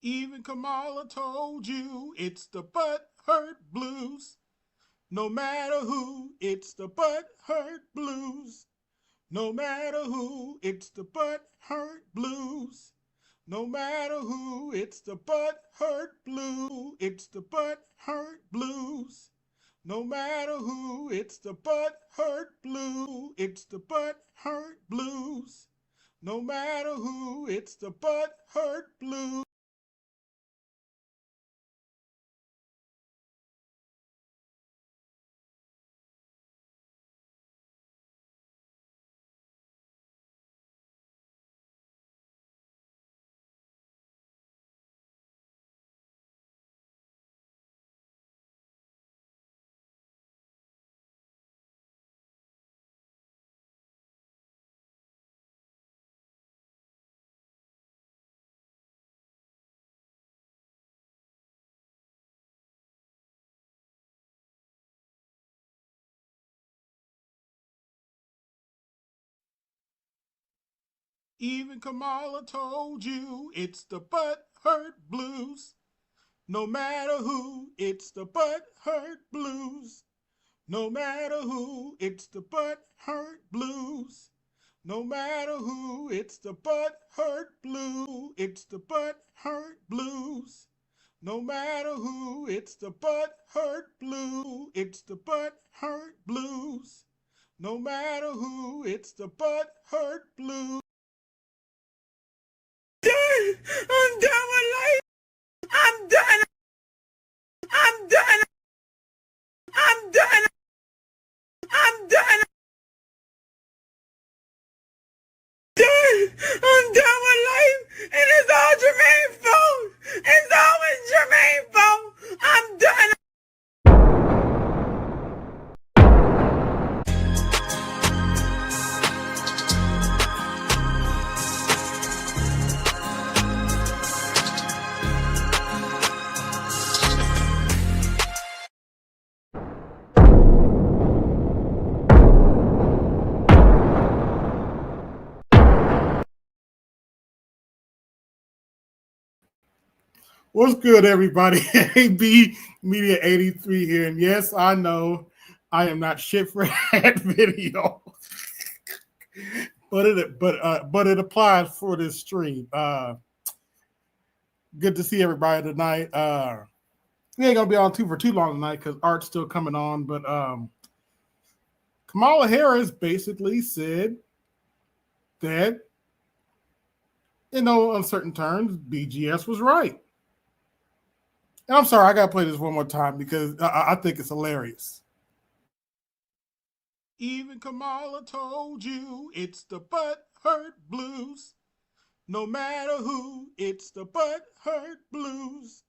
Even Kamala told you it's the butt hurt blues. No matter who, it's the butt hurt blues. No matter who, it's the butt hurt blues. No matter who, it's the butt hurt blue. It's the butt hurt blues. No matter who, it's the butt hurt blue. It's the butt hurt blues. No matter who, it's the butt hurt blues. Even Kamala told you it's the butt hurt blues. No matter who, it's the butt hurt blues. No matter who, it's the butt hurt blues. No matter who, it's the butt hurt blue. It's the butt hurt blues. No matter who, it's the butt hurt blue. It's the butt hurt blues. No matter who, it's the butt hurt blues. I'm done with life. I'm done. I'm done. I'm done. I'm done. I'm done with life. And it's all Jermaine's fault. It's always Jermaine's fault. I'm done. What's good, everybody? AB Media 83 here. And yes, I know I am not shit for that video. but it applies for this stream. Good to see everybody tonight. We ain't gonna be on for too long tonight because Art's still coming on. But Kamala Harris basically said that, in no uncertain terms, BGS was right. And I'm sorry, I gotta play this one more time because I think it's hilarious. Even Kamala told you it's the butt hurt blues. No matter who, it's the butt hurt blues.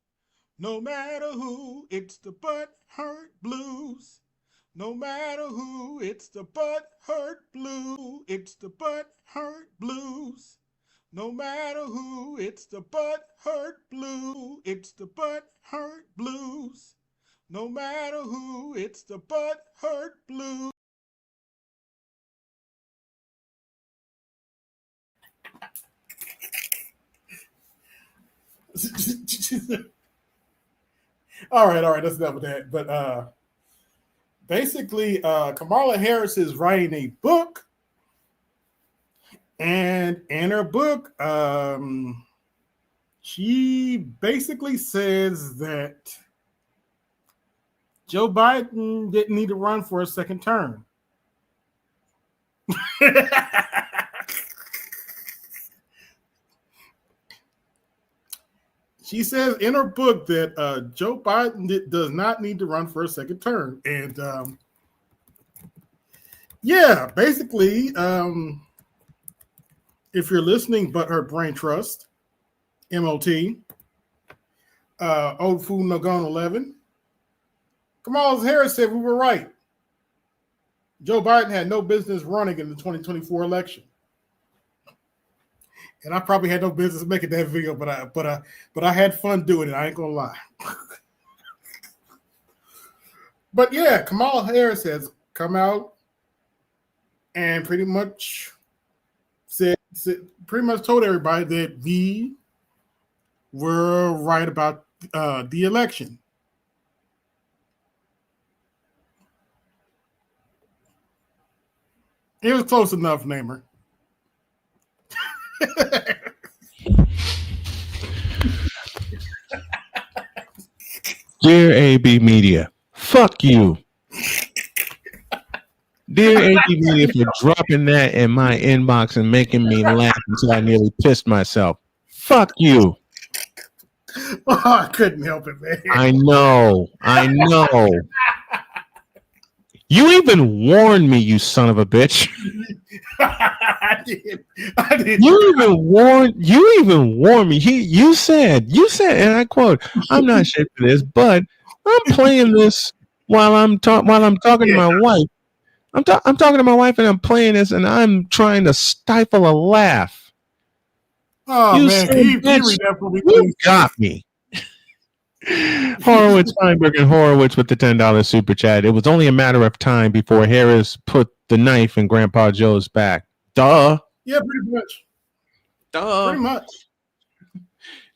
No matter who, it's the butt hurt blues. No matter who, it's the butt hurt blue. It's the butt hurt blues. No matter who, it's the butt hurt blue. It's the butt hurt blues. No matter who, it's the butt hurt blues. all right, that's enough of that. But basically, Kamala Harris is writing a book. And in her book, she basically says that Joe Biden didn't need to run for a second term. She says in her book that Joe Biden does not need to run for a second term. And yeah, basically, if you're listening, but her brain trust, MOT, Old Fool No Gone 11, Kamala Harris said we were right. Joe Biden had no business running in the 2024 election. And I probably had no business making that video, but I had fun doing it. I ain't gonna lie. But yeah, Kamala Harris has come out and pretty much told everybody that were right about the election. It was close enough, Namer. Dear AB Media, fuck you. Dear AB Media for dropping that in my inbox and making me laugh until I nearly pissed myself. Fuck you. Oh, I couldn't help it, man. I know. You even warned me, you son of a bitch. I did. You even warned me. You said, and I quote, "I'm not shit for this, but I'm playing this while I'm talking to my wife. I'm talking to my wife and I'm playing this and I'm trying to stifle a laugh." Oh, You man. said, Can you read "Bitch, that for me, you please? got me." Horowitz, Feinberg, and Horowitz with the $10 super chat. It was only a matter of time before Harris put the knife in Grandpa Joe's back. Duh. Yeah, pretty much. Pretty much.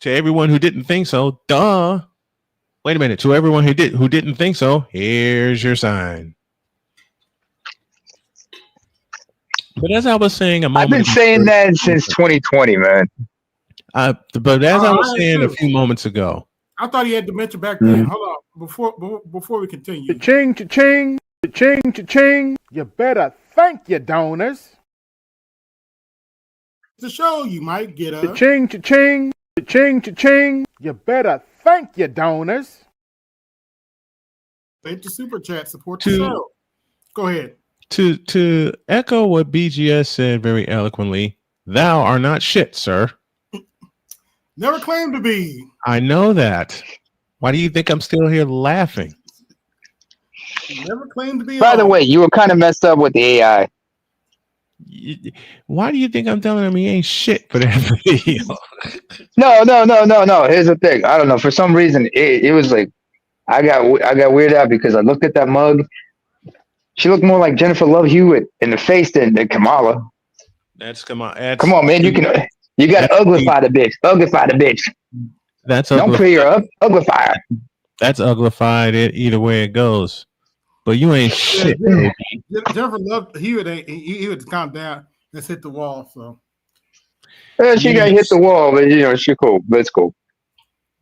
To everyone who didn't think so, duh. Wait a minute. To everyone who didn't think so, here's your sign. But as I was saying I've been saying that since 2020, man. But as I was saying a few moments ago, I thought he had dementia back then. Hold on, before we continue. Cha-ching, cha-ching, cha-ching, cha-ching. You better thank your donors. To show you might get a cha-ching, cha-ching, cha-ching, cha-ching. You better thank your donors. Thank the super chat, support the show. Go ahead. To echo what BGS said very eloquently, thou are not shit, sir. Never claimed to be. I know that. Why do you think I'm still here laughing? Never claimed to be. By the way, you were kind of messed up with the AI. Why do you think I'm telling him he ain't shit for that video? No. Here's the thing. I don't know. For some reason, it was like I got weirded out because I looked at that mug. She looked more like Jennifer Love Hewitt in the face than Kamala. Come on, man. You got to uglify the bitch. Uglify the bitch. Don't put her up. Uglify her. That's uglified it either way it goes. But you ain't shit, baby. Jennifer Love Hewitt he would calm down. Let's hit the wall. So she got hit the wall, but she's cool. But it's cool.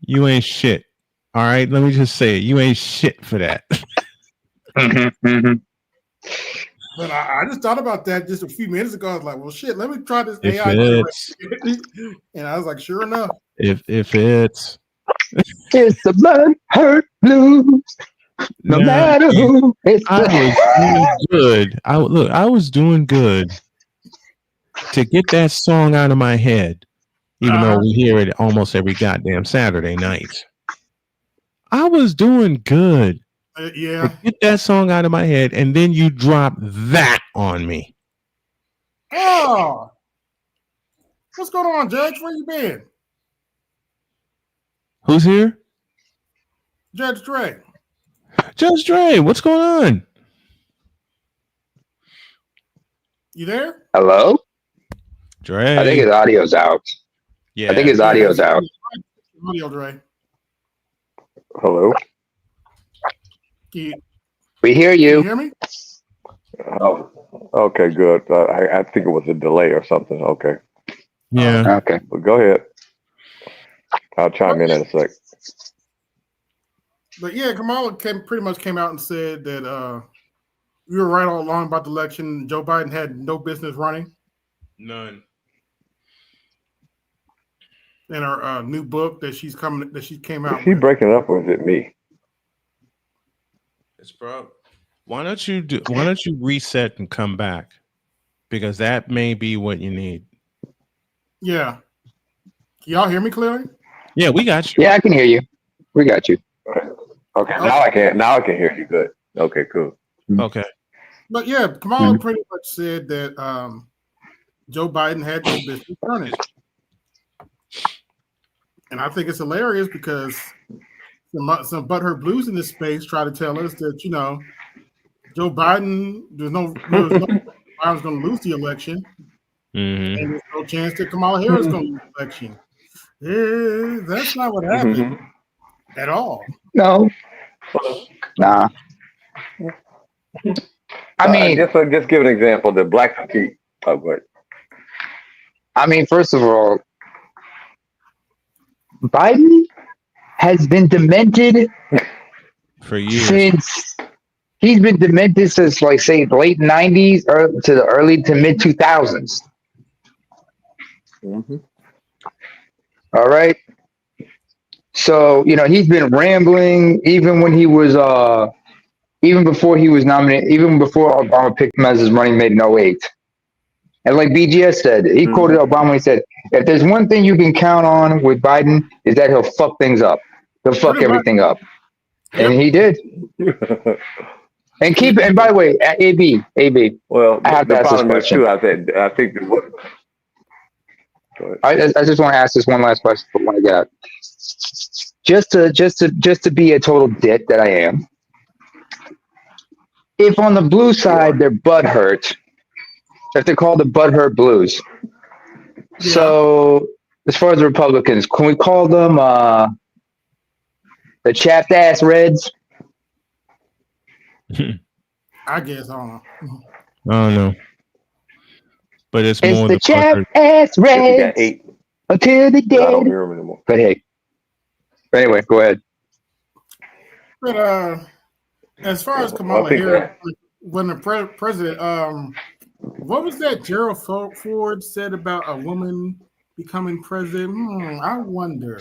You ain't shit. All right, let me just say it. You ain't shit for that. But I just thought about that just a few minutes ago. I was like, well, shit, let me try this If AI. it's, and I was like, sure enough. If it's the blood hurt blues. No matter who. I was doing good. I was doing good to get that song out of my head, even though we hear it almost every goddamn Saturday night. I was doing good. Yeah. Get that song out of my head, and then you drop that on me. Oh. What's going on, Judge? Where you been? Who's here? Judge Dre. Judge Dre, what's going on? You there? Hello? Dre. I think his audio's out. Yeah. I think his audio's out. Audio, Dre. Hello? We hear you. Can you hear me? Oh, okay, good. I think it was a delay or something. Okay. Yeah. Okay. Well, go ahead. I'll chime in a sec. But yeah, Kamala pretty much came out and said that we were right all along about the election. Joe Biden had no business running. None. In her new book that she came out. Is she breaking up or is it me? It's probably. Why don't you reset and come back? Because that may be what you need. Yeah. Can y'all hear me clearly? Yeah, we got you. Yeah, I can hear you. We got you. Okay. Now I can hear you good. Okay, cool. Okay. But yeah, Kamala pretty much said that Joe Biden had no business running. And I think it's hilarious because some butthurt blues in this space try to tell us that, Joe Biden, there's no Biden's going to lose the election. Mm-hmm. And there's no chance that Kamala Harris is going to lose the election. That's not what happened at all. No, nah. I mean, just give an example. The black people. Oh, but first of all, Biden has been demented For years. since he's been demented since, like, say, late '90s or to the early to mid 2000s. All right. So, he's been rambling even when he was even before he was nominated, even before Obama picked him as his running mate in '08. And like BGS said, he quoted Obama when he said, if there's one thing you can count on with Biden is that he'll fuck things up. He'll fuck Pretty much. everything up. And Yep. he did. And by the way, AB, well, I have the to ask this problem is question. too. I think that what. I just want to ask this one last question before I get out. Just to be a total dick that I am. If on the blue side they're butthurt, if they're called the butthurt blues. Yeah. So as far as the Republicans, can we call them the chapped ass Reds? I guess I don't know. I don't know. But it's It's more the the chapped butthurt. ass If you got Reds 8, until the I don't dead. hear them anymore. But hey, anyway, go ahead. But as far as Kamala Harris, when the president, what was that Gerald Ford said about a woman becoming president? I wonder.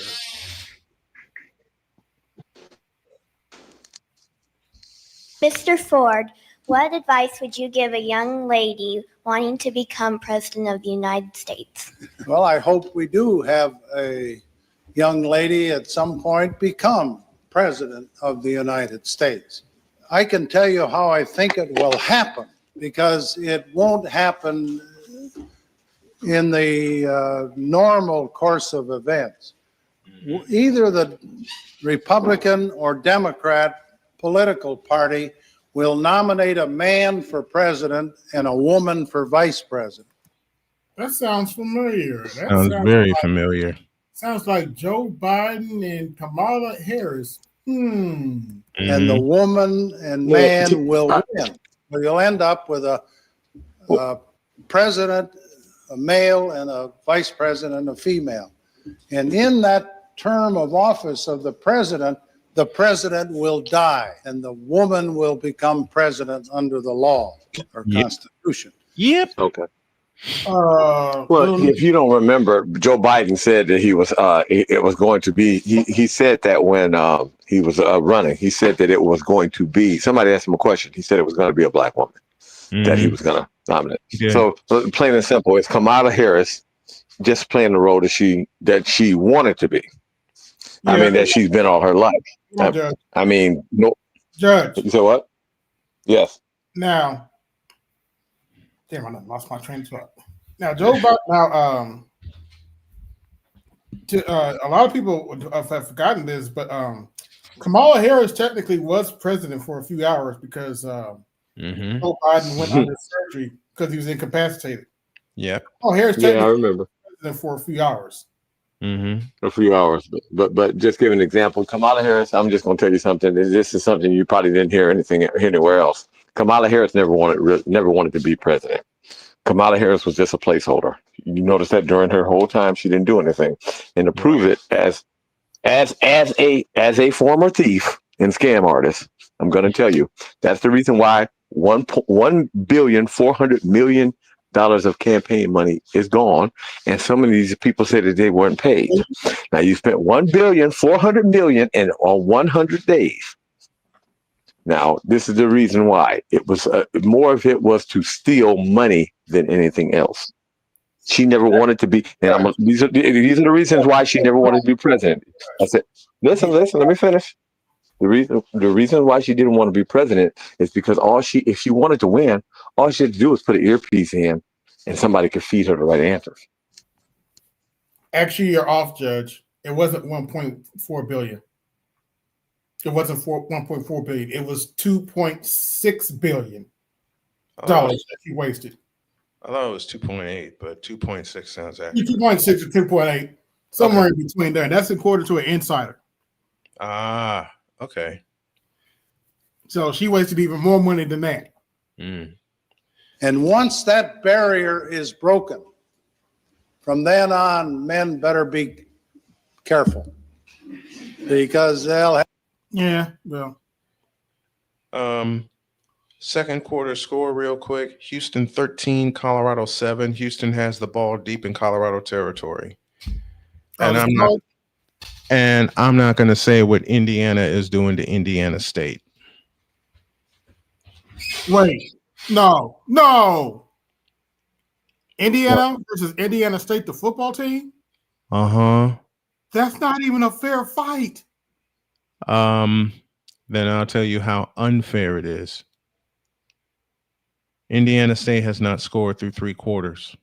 Mr. Ford, what advice would you give a young lady wanting to become president of the United States? Well, I hope we do have a young lady at some point become president of the United States. I can tell you how I think it will happen, because it won't happen in the normal course of events. Either the Republican or Democrat political party will nominate a man for president and a woman for vice president. That sounds familiar. Sounds very familiar. Sounds like Joe Biden and Kamala Harris. And the woman and man will win. You'll end up with a president, a male, and a vice president, a female. And in that term of office of the president will die, and the woman will become president under the law or Constitution. Yep. Okay. Well, if you don't remember, Joe Biden said that he was it was going to be. He said that when he was running, he said that it was going to be. Somebody asked him a question. He said it was going to be a black woman that he was going to nominate. Yeah. So plain and simple, it's Kamala Harris just playing the role that she wanted to be. Yeah. I mean, that she's been all her life. I mean, no. Judge. You said what? Yes. Now, damn, I lost my train of thought. Now, Joe Biden. Now, a lot of people have forgotten this, but Kamala Harris technically was president for a few hours because Joe Biden went under surgery because he was incapacitated. Yeah. Oh, Harris. Yeah, I remember. President for a few hours. A few hours, but just give an example. Kamala Harris. I'm just going to tell you something. This is something you probably didn't hear anywhere else. Kamala Harris never wanted to be president. Kamala Harris was just a placeholder. You notice that during her whole time, she didn't do anything. And to prove it, as a former thief and scam artist, I'm going to tell you that's the reason why $1,400,000,000 of campaign money is gone, and some of these people said that they weren't paid. Now you spent $1,400,000,000 on 100 days. Now this is the reason why it was more of it was to steal money than anything else. She never wanted to be, and these are the reasons why she never wanted to be president. I said, listen, let me finish. The reason why she didn't want to be president is because if she wanted to win, all she had to do was put an earpiece in, and somebody could feed her the right answers. Actually, you're off, Judge. It wasn't 1.4 billion. It wasn't 1.4 billion. It was $2.6 billion that she wasted. I thought it was 2.8, but 2.6 sounds accurate. 2.6 or 2.8. Somewhere in between there. That's according to an insider. Ah, okay. So she wasted even more money than that. Mm. And once that barrier is broken, from then on, men better be careful because they'll have. Yeah, well. Second quarter score real quick. Houston 13, Colorado 7. Houston has the ball deep in Colorado territory. And I'm not going to say what Indiana is doing to Indiana State. Wait. No. Indiana versus Indiana State, the football team? Uh-huh. That's not even a fair fight. Then I'll tell you how unfair it is. Indiana State has not scored through 3 quarters.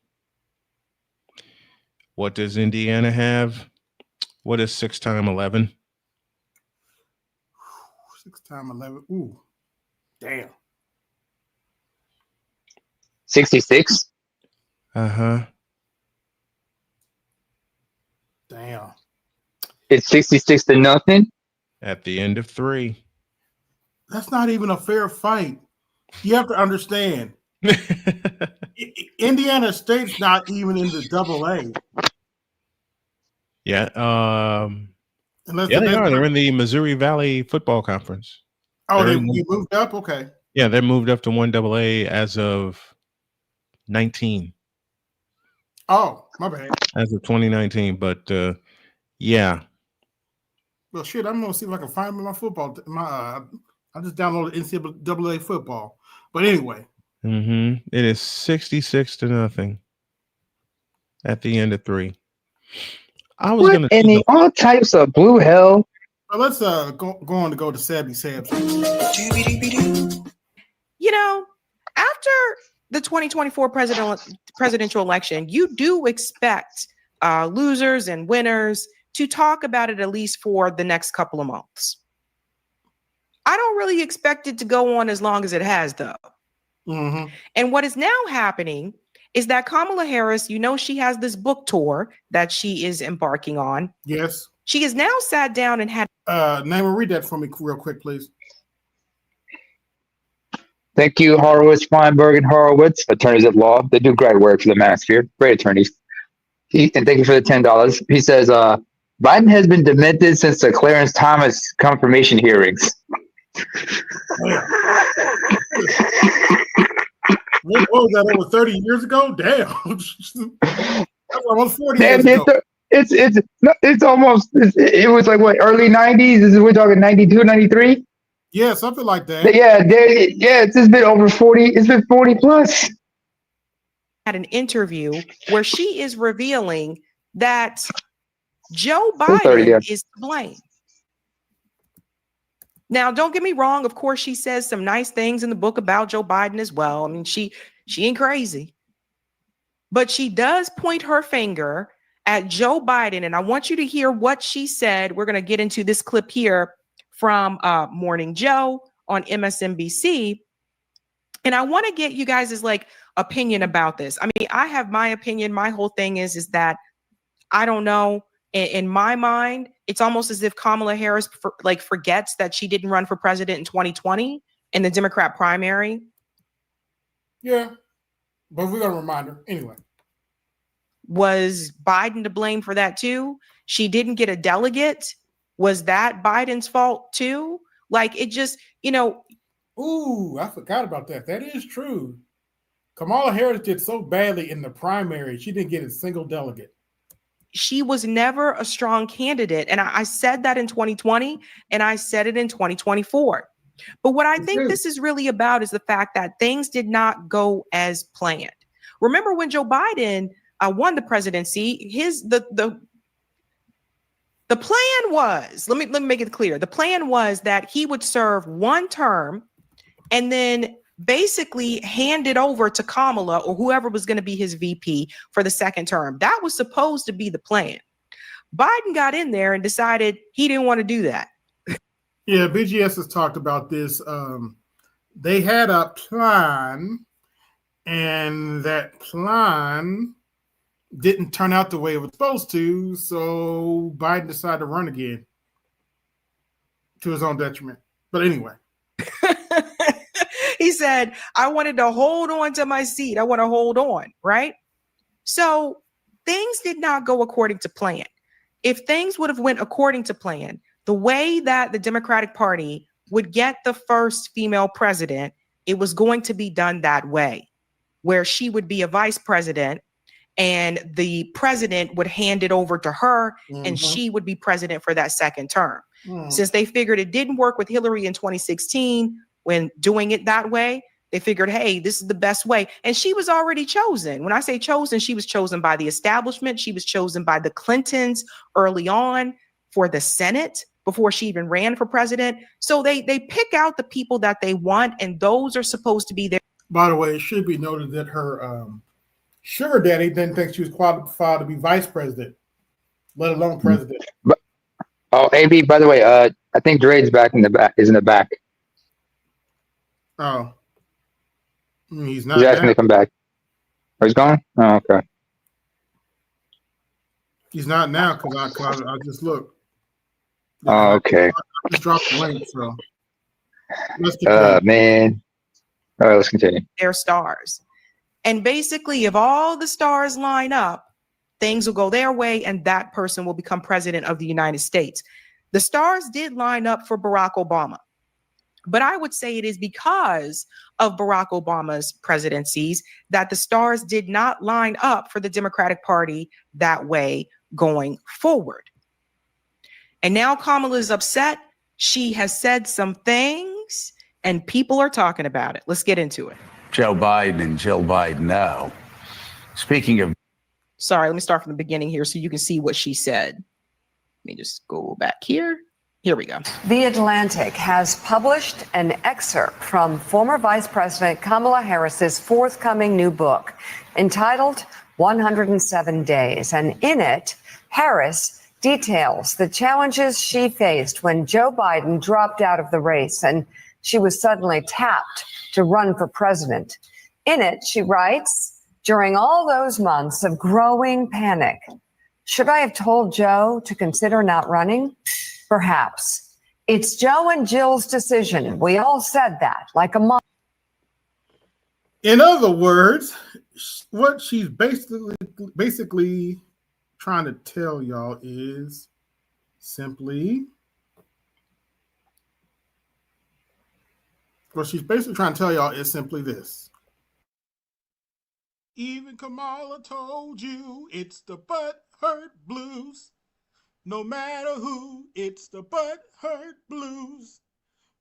What does Indiana have? What is 6 times 11? 6 times 11. Ooh. Damn. 66. Uh-huh. Damn. It's 66-0. At the end of 3. That's not even a fair fight. You have to understand. Indiana State's not even in the AA. Yeah. Unless Yeah, they are. They're in the Missouri Valley Football Conference. Oh, they moved up? Okay. Yeah, they're moved up to 1AA as of 19. Oh, my bad. As of 2019. But yeah. Well, shit, I'm going to see if I can find my football. I just downloaded NCAA football. But anyway. It is 66-0 at the end of 3. I was going to any all types of blue hell. Well, let's go on to go to Sabby Sabs. You know, after the 2024 presidential election, you do expect losers and winners to talk about it at least for the next couple of months. I don't really expect it to go on as long as it has, though. Mm-hmm. And what is now happening is that Kamala Harris, you know, she has this book tour that she is embarking on. Yes. She has now sat down and had. Name and read that for me real quick, please. Thank you, Horowitz, Feinberg, and Horowitz, attorneys at law. They do great work for the manosphere. Great attorneys. And thank you for the $10. He says, Biden has been demented since the Clarence Thomas confirmation hearings. What was that, over 30 years ago? Damn. That's almost 40 years ago. It's almost, it was like what, early 90s? We're talking 92, 93? Yeah, something like that. Yeah, it's just been over 40. It's been 40 plus. Had an interview where she is revealing that Joe Biden is to blame. Now, don't get me wrong. Of course, she says some nice things in the book about Joe Biden as well. I mean, she ain't crazy, but she does point her finger at Joe Biden. And I want you to hear what she said. We're going to get into this clip here from Morning Joe on MSNBC. And I want to get you guys' opinion about this. I mean, I have my opinion. My whole thing is that I don't know. In my mind, it's almost as if Kamala Harris forgets that she didn't run for president in 2020 in the Democrat primary. Yeah, but we're going to remind her anyway. Was Biden to blame for that too? She didn't get a delegate. Was that Biden's fault too? It just, Ooh, I forgot about that. That is true. Kamala Harris did so badly in the primary, she didn't get a single delegate. She was never a strong candidate. And I said that in 2020, and I said it in 2024. But what I think this is really about is the fact that things did not go as planned. Remember when Joe Biden won the presidency, the plan was, let me make it clear. The plan was that he would serve one term and then basically hand it over to Kamala or whoever was going to be his VP for the second term. That was supposed to be the plan. Biden got in there and decided he didn't want to do that. Yeah, BGS has talked about this. They had a plan, and that plan didn't turn out the way it was supposed to, so Biden decided to run again to his own detriment. But anyway. He said, I wanted to hold on to my seat. I want to hold on, right? So things did not go according to plan. If things would have went according to plan, the way that the Democratic Party would get the first female president, it was going to be done that way, where she would be a vice president and the president would hand it over to her and she would be president for that second term. Since they figured it didn't work with Hillary in 2016 when doing it that way, they figured, hey, this is the best way. And she was already chosen. When I say chosen, she was chosen by the establishment. She was chosen by the Clintons early on for the Senate before she even ran for president. So they pick out the people that they want, and those are supposed to be there. By the way, it should be noted that her sugar daddy didn't think she was qualified to be vice president, let alone president. But, AB, by the way, I think Dre's back in the back. Is in the back. Oh. He's not. He's asking to come back. Oh, he's gone? Oh, okay. He's not now because I just looked. Oh, okay. I just dropped the link, so. Man. All right, let's continue. They're stars. And basically, if all the stars line up, things will go their way and that person will become president of the United States. The stars did line up for Barack Obama. But I would say it is because of Barack Obama's presidencies that the stars did not line up for the Democratic Party that way going forward. And now Kamala is upset. She has said some things and people are talking about it. Let's get into it. Joe Biden and Jill Biden now. Speaking of... Sorry, let me start from the beginning here so you can see what she said. Let me just go back here. Here we go. The Atlantic has published an excerpt from former Vice President Kamala Harris's forthcoming new book entitled 107 Days. And in it, Harris details the challenges she faced when Joe Biden dropped out of the race and she was suddenly tapped to run for president. In it, she writes, during all those months of growing panic, should I have told Joe to consider not running? Perhaps. It's Joe and Jill's decision. We all said that, like a mom. In other words, what she's basically trying to tell y'all is simply, this. Even Kamala told you it's the butthurt blues. No matter who, it's the butthurt blues.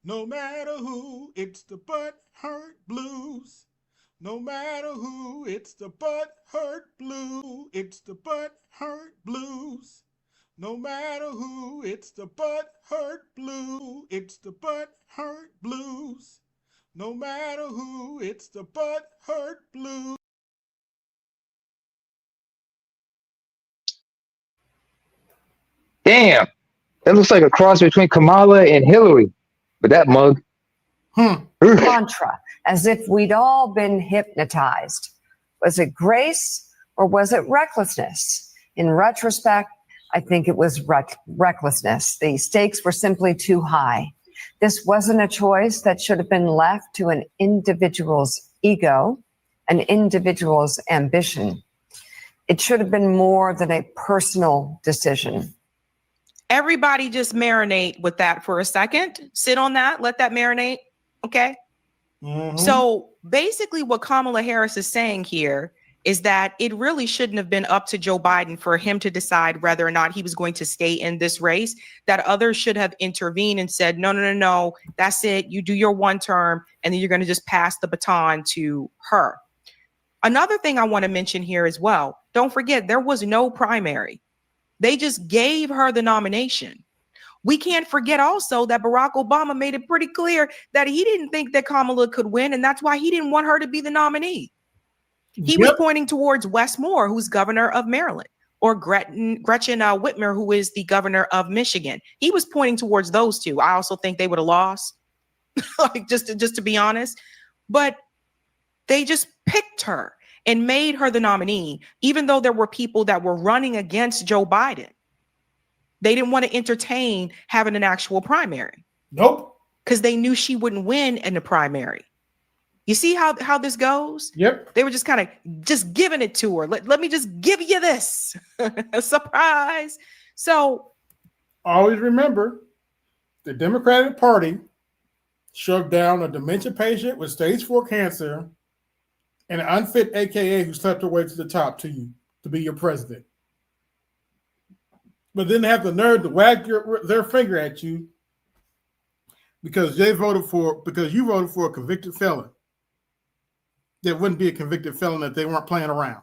No matter who, it's the butthurt blues. No matter who, it's the butthurt blue. It's the butthurt blues. No matter who, it's the butthurt blue. It's the butthurt blues. No matter who, it's the butthurt blues. Damn. That looks like a cross between Kamala and Hillary. But that mug. Mantra, as if we'd all been hypnotized. Was it grace or was it recklessness? In retrospect, I think it was recklessness. The stakes were simply too high. This wasn't a choice that should have been left to an individual's ego, an individual's ambition. It should have been more than a personal decision. Everybody just marinate with that for a second. Sit on that. Let that marinate. Okay. So basically what Kamala Harris is saying here is that it really shouldn't have been up to Joe Biden for him to decide whether or not he was going to stay in this race, that others should have intervened and said, no, that's it. You do your one term and then you're going to just pass the baton to her. Another thing I want to mention here as well, don't forget there was no primary. They just gave her the nomination. We can't forget also that Barack Obama made it pretty clear that he didn't think that Kamala could win, and that's why he didn't want her to be the nominee. He was pointing towards Wes Moore, who's governor of Maryland, or Gretchen Whitmer, who is the governor of Michigan. He was pointing towards those two. I also think they would have lost, like just to be honest. But they just picked her. and made her the nominee, even though there were people that were running against Joe Biden. They didn't want to entertain having an actual primary. Nope. Because they knew she wouldn't win in the primary. You see how this goes? Yep. They were just kind of just giving it to her. Let me just give you this. A surprise. So always remember, the Democratic Party shoved down a dementia patient with stage 4 cancer and an unfit AKA who slept her way to the top to you to be your president. But then they have the nerve to wag their finger at you because you voted for a convicted felon. There wouldn't be a convicted felon if they weren't playing around.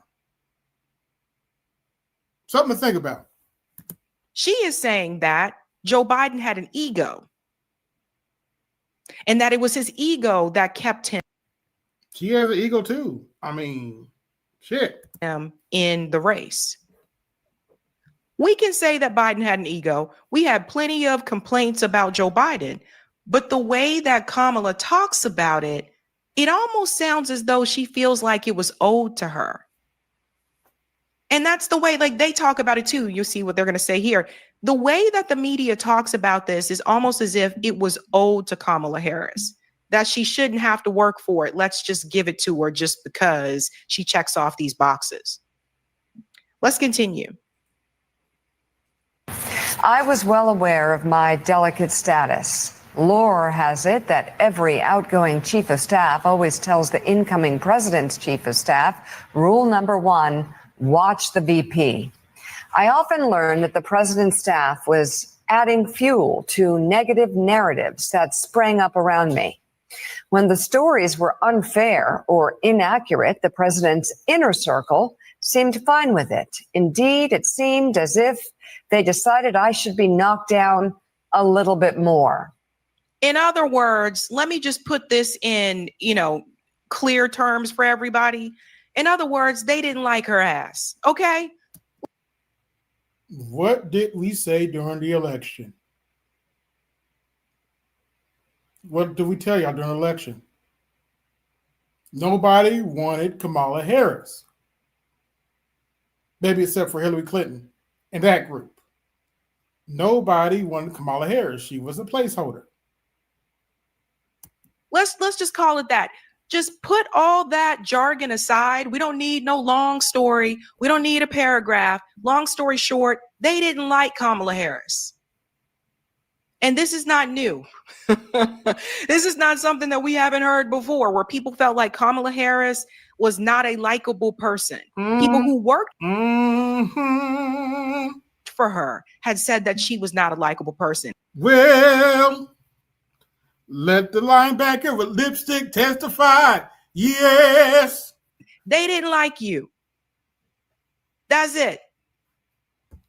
Something to think about. She is saying that Joe Biden had an ego and that it was his ego that kept him. She has an ego too. I mean, shit. In the race. We can say that Biden had an ego. We had plenty of complaints about Joe Biden, but the way that Kamala talks about it, it almost sounds as though she feels like it was owed to her. And that's the way, like, they talk about it too. You see what they're going to say here. The way that the media talks about this is almost as if it was owed to Kamala Harris, that she shouldn't have to work for it. Let's just give it to her just because she checks off these boxes. Let's continue. I was well aware of my delicate status. Lore has it that every outgoing chief of staff always tells the incoming president's chief of staff, rule number 1, watch the VP. I often learned that the president's staff was adding fuel to negative narratives that sprang up around me. When the stories were unfair or inaccurate, the president's inner circle seemed fine with it. Indeed, it seemed as if they decided I should be knocked down a little bit more. In other words, let me just put this in, clear terms for everybody. In other words, they didn't like her ass. Okay. What did we say during the election? What did we tell y'all during the election? Nobody wanted Kamala Harris. Maybe except for Hillary Clinton and that group. Nobody wanted Kamala Harris. She was a placeholder. Let's just call it that. Just put all that jargon aside. We don't need no long story. We don't need a paragraph. Long story short, they didn't like Kamala Harris. And this is not new. This is not something that we haven't heard before, where people felt like Kamala Harris was not a likable person. People who worked for her had said that she was not a likable person. Well, let the linebacker with lipstick testify. Yes. They didn't like you. That's it.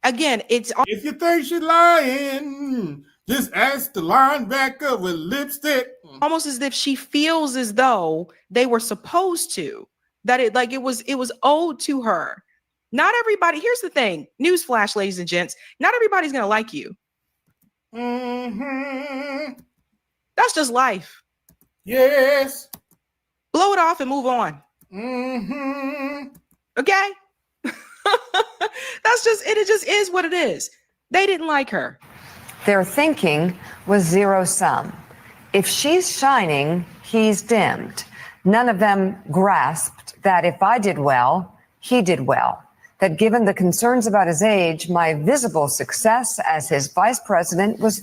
Again, it's... If you think she's lying, just ask the linebacker with lipstick. Almost as if she feels as though they were supposed to, that it was owed to her. Not everybody. Here's the thing. Newsflash, ladies and gents. Not everybody's going to like you. Mm-hmm. That's just life. Yes. Blow it off and move on. Mm-hmm. Okay? That's just it. It just is what it is. They didn't like her. Their thinking was zero sum. If she's shining, he's dimmed. None of them grasped that if I did well, he did well. That given the concerns about his age, my visible success as his vice president was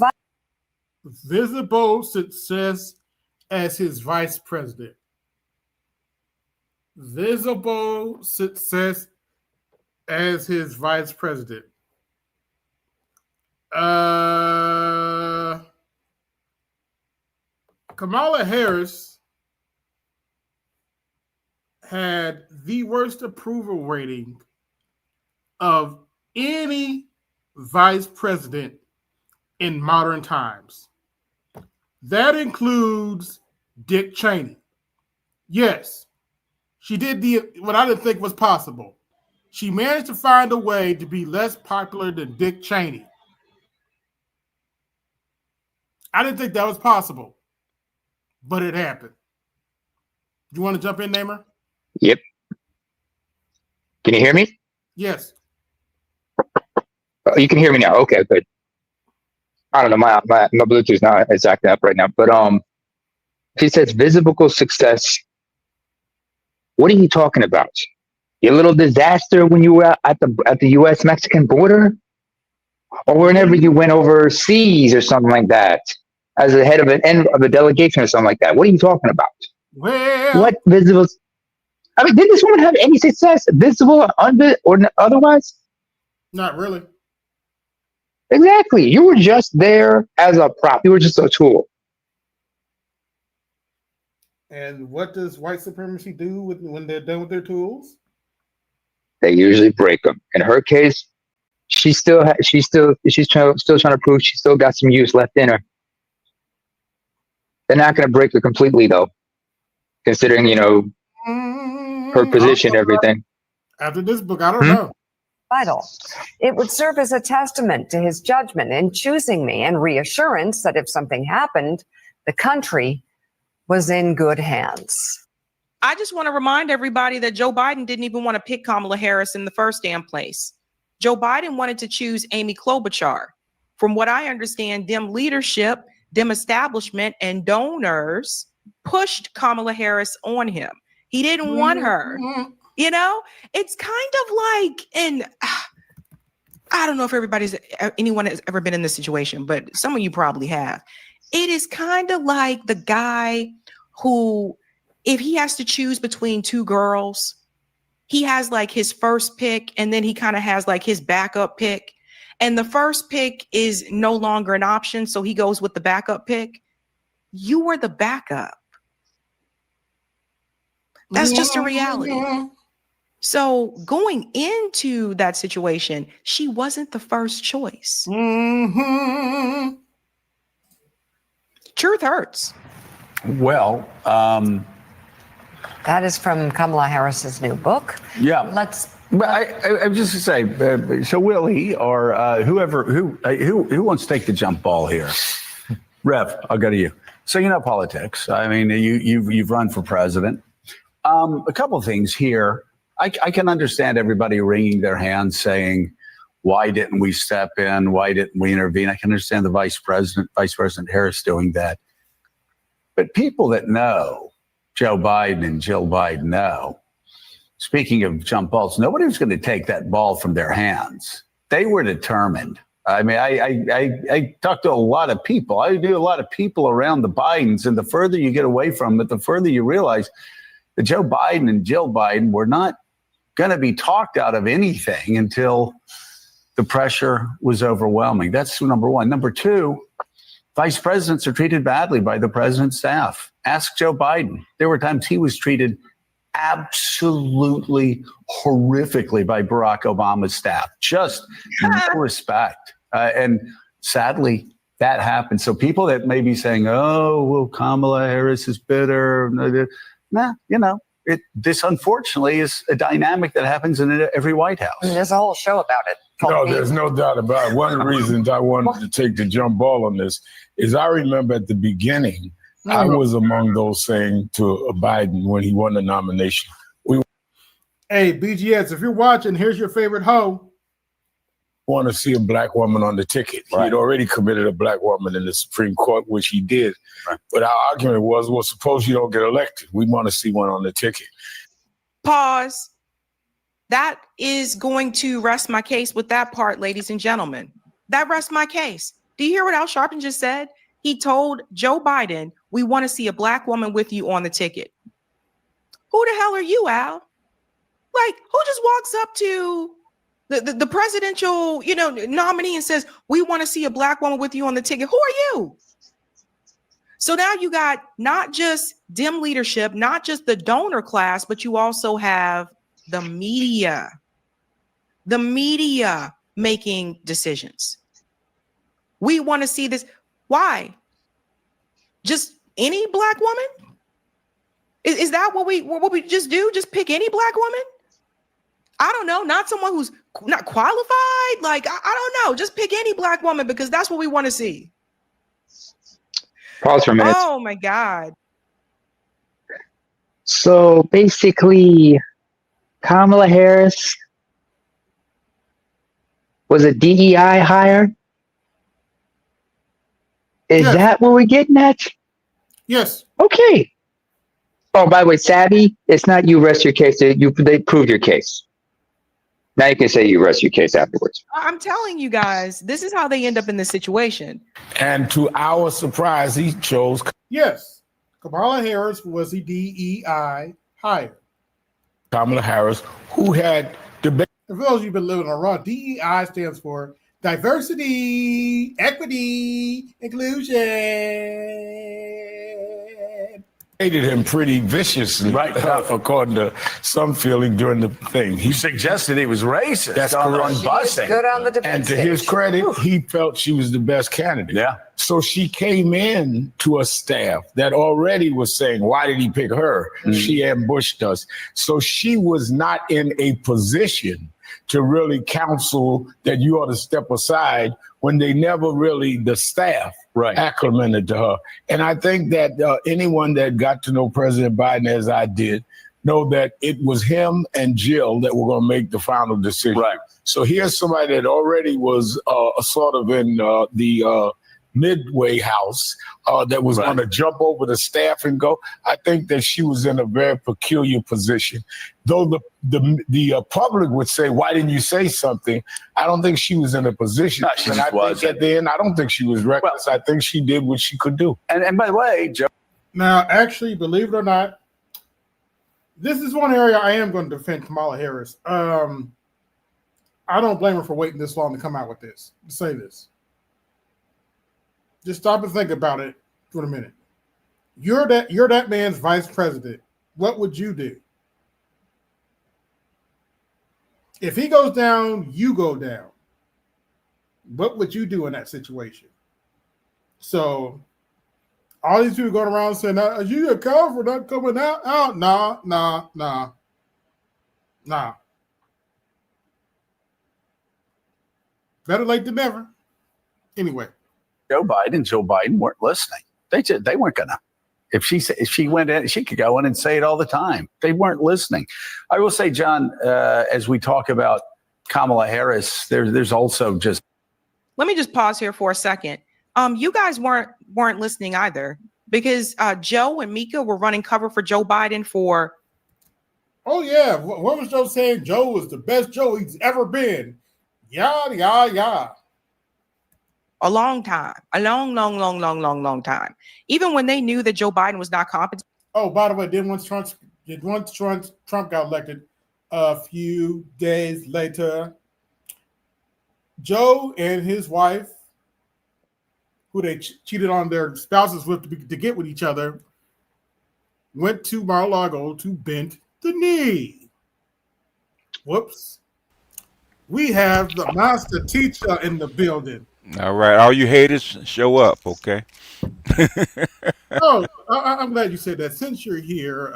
visible success as his vice president. Visible success as his vice president. Kamala Harris had the worst approval rating of any vice president in modern times. That includes Dick Cheney. Yes, she did what I didn't think was possible. She managed to find a way to be less popular than Dick Cheney. I didn't think that was possible, but it happened. You want to jump in, Namer? Yep. Can you hear me? Yes. You can hear me now. Okay, good. I don't know. My Bluetooth's not it's acting up right now. But he says visible success. What are you talking about? Your little disaster when you were at the U.S. Mexican border, or whenever you went overseas or something like that, as the head of a delegation or something like that. What are you talking about? Well, What visible? I mean, did this woman have any success, visible or otherwise? not really. Exactly. You were just there as a prop. You were just a tool. And what does white supremacy do when they're done with their tools? They usually break them. In her case, she's still trying to prove she still got some use left in her. They're not going to break her completely, though, considering her position, everything. After this book, I don't know. Vital. It would serve as a testament to his judgment in choosing me and reassurance that if something happened, the country was in good hands. I just want to remind everybody that Joe Biden didn't even want to pick Kamala Harris in the first damn place. Joe Biden wanted to choose Amy Klobuchar. From what I understand, Dem leadership, Dem establishment, and donors pushed Kamala Harris on him. He didn't want her. You know, it's kind of like, and I don't know if anyone has ever been in this situation, but some of you probably have. It is kind of like the guy who, if he has to choose between two girls, he has like his first pick and then he kind of has like his backup pick. And the first pick is no longer an option, so he goes with the backup pick. You were the backup. That's just a reality. So going into that situation, she wasn't the first choice. Truth hurts. Well, that is from Kamala Harris's new book. Yeah. I'm just to say, so Willie or who wants to take the jump ball here? Rev, I'll go to you. So politics. I mean, you've run for president. A couple of things here. I can understand everybody wringing their hands saying, why didn't we step in? Why didn't we intervene? I can understand the Vice President Harris doing that. But people that know Joe Biden and Jill Biden know, speaking of jump balls, nobody was going to take that ball from their hands. They were determined. I mean, I talked to a lot of people. I knew a lot of people around the Bidens, and the further you get away from it, the further you realize that Joe Biden and Jill Biden were not going to be talked out of anything until the pressure was overwhelming. That's number one. Number two, vice presidents are treated badly by the president's staff. Ask Joe Biden. There were times he was treated absolutely horrifically by Barack Obama's staff. Just no respect. And sadly, that happened. So people that may be saying, oh, well, Kamala Harris is bitter. This unfortunately is a dynamic that happens in every White House. There's a whole show about it. No, there's no doubt about it. One of the reasons I wanted to take the jump ball on this is I remember at the beginning, I was among those saying to Biden when he won the nomination. Hey, BGS, if you're watching, here's your favorite hoe. Want to see a black woman on the ticket. Right. He'd already committed a black woman in the Supreme Court, which he did. Right. But our argument was, well, suppose you don't get elected. We want to see one on the ticket. Pause. That is going to rest my case with that part, ladies and gentlemen. That rests my case. Do you hear what Al Sharpton just said? He told Joe Biden, we want to see a black woman with you on the ticket. Who the hell are you, Al? Like, who just walks up to the presidential, nominee and says, we want to see a black woman with you on the ticket? Who are you? So now you got not just Dem leadership, not just the donor class, but you also have the media making decisions. We want to see this. Why? Just any black woman? Is that what we just do? Just pick any black woman? I don't know. Not someone who's not qualified. Like, I don't know. Just pick any black woman because that's what we want to see. Pause for a minute. Oh my God. So basically, Kamala Harris was a DEI hire? Is Yes. that what we're getting at? Yes. Okay. Oh, by the way, Savvy, it's not you rest your case. They prove your case. Now you can say you rest your case afterwards. I'm telling you guys, this is how they end up in this situation. And to our surprise, he chose. Yes. Kamala Harris was a DEI hire. Kamala Harris, who had debate. For those of you who've been living on raw, DEI stands for diversity, equity, inclusion. Hated him pretty viciously, Right. according to some feeling during the thing. He suggested he was racist. That's on correct. busing. Good on the debate And to his stage. credit, he felt she was the best candidate. Yeah. So she came in to a staff that already was saying, why did he pick her? She ambushed us. So she was not in a position to really counsel that you ought to step aside when they never really, the staff, acclimated to her. And I think that anyone that got to know President Biden as I did, know that it was him and Jill that were going to make the final decision. Right. So here's somebody that already was sort of in the midway house that was going to jump over the staff and go. I think that she was in a very peculiar position. Though the public would say, why didn't you say something? I don't think she was in a position. No, she and just I think wasn't. at the end, I don't think she was reckless. I think she did what she could do. And by the way, Joe. Now, actually, believe it or not, this is one area I am going to defend Kamala Harris. I don't blame her for waiting this long to come out with this, to say this. Just stop and think about it for a minute. You're that man's vice president. What would you do? If he goes down, you go down. What would you do in that situation? So all these people going around saying, are you account for not coming out? Nah. Better late than never. Anyway. Joe Biden weren't listening. They weren't gonna. If she went in, she could go in and say it all the time. They weren't listening. I will say, John, as we talk about Kamala Harris, there's also just. Let me just pause here for a second. You guys weren't listening either, because Joe and Mika were running cover for Joe Biden for. Oh yeah, what was Joe saying? Joe was the best Joe he's ever been. Yeah. A long time, a long time. Even when they knew that Joe Biden was not competent. Oh, by the way, then once Trump got elected, a few days later, Joe and his wife, who they cheated on their spouses with to get with each other, went to Mar-a-Lago to bend the knee. Whoops. We have the master teacher in the building. All right, all you haters, show up, okay? Oh, I'm glad you said that. Since you're here,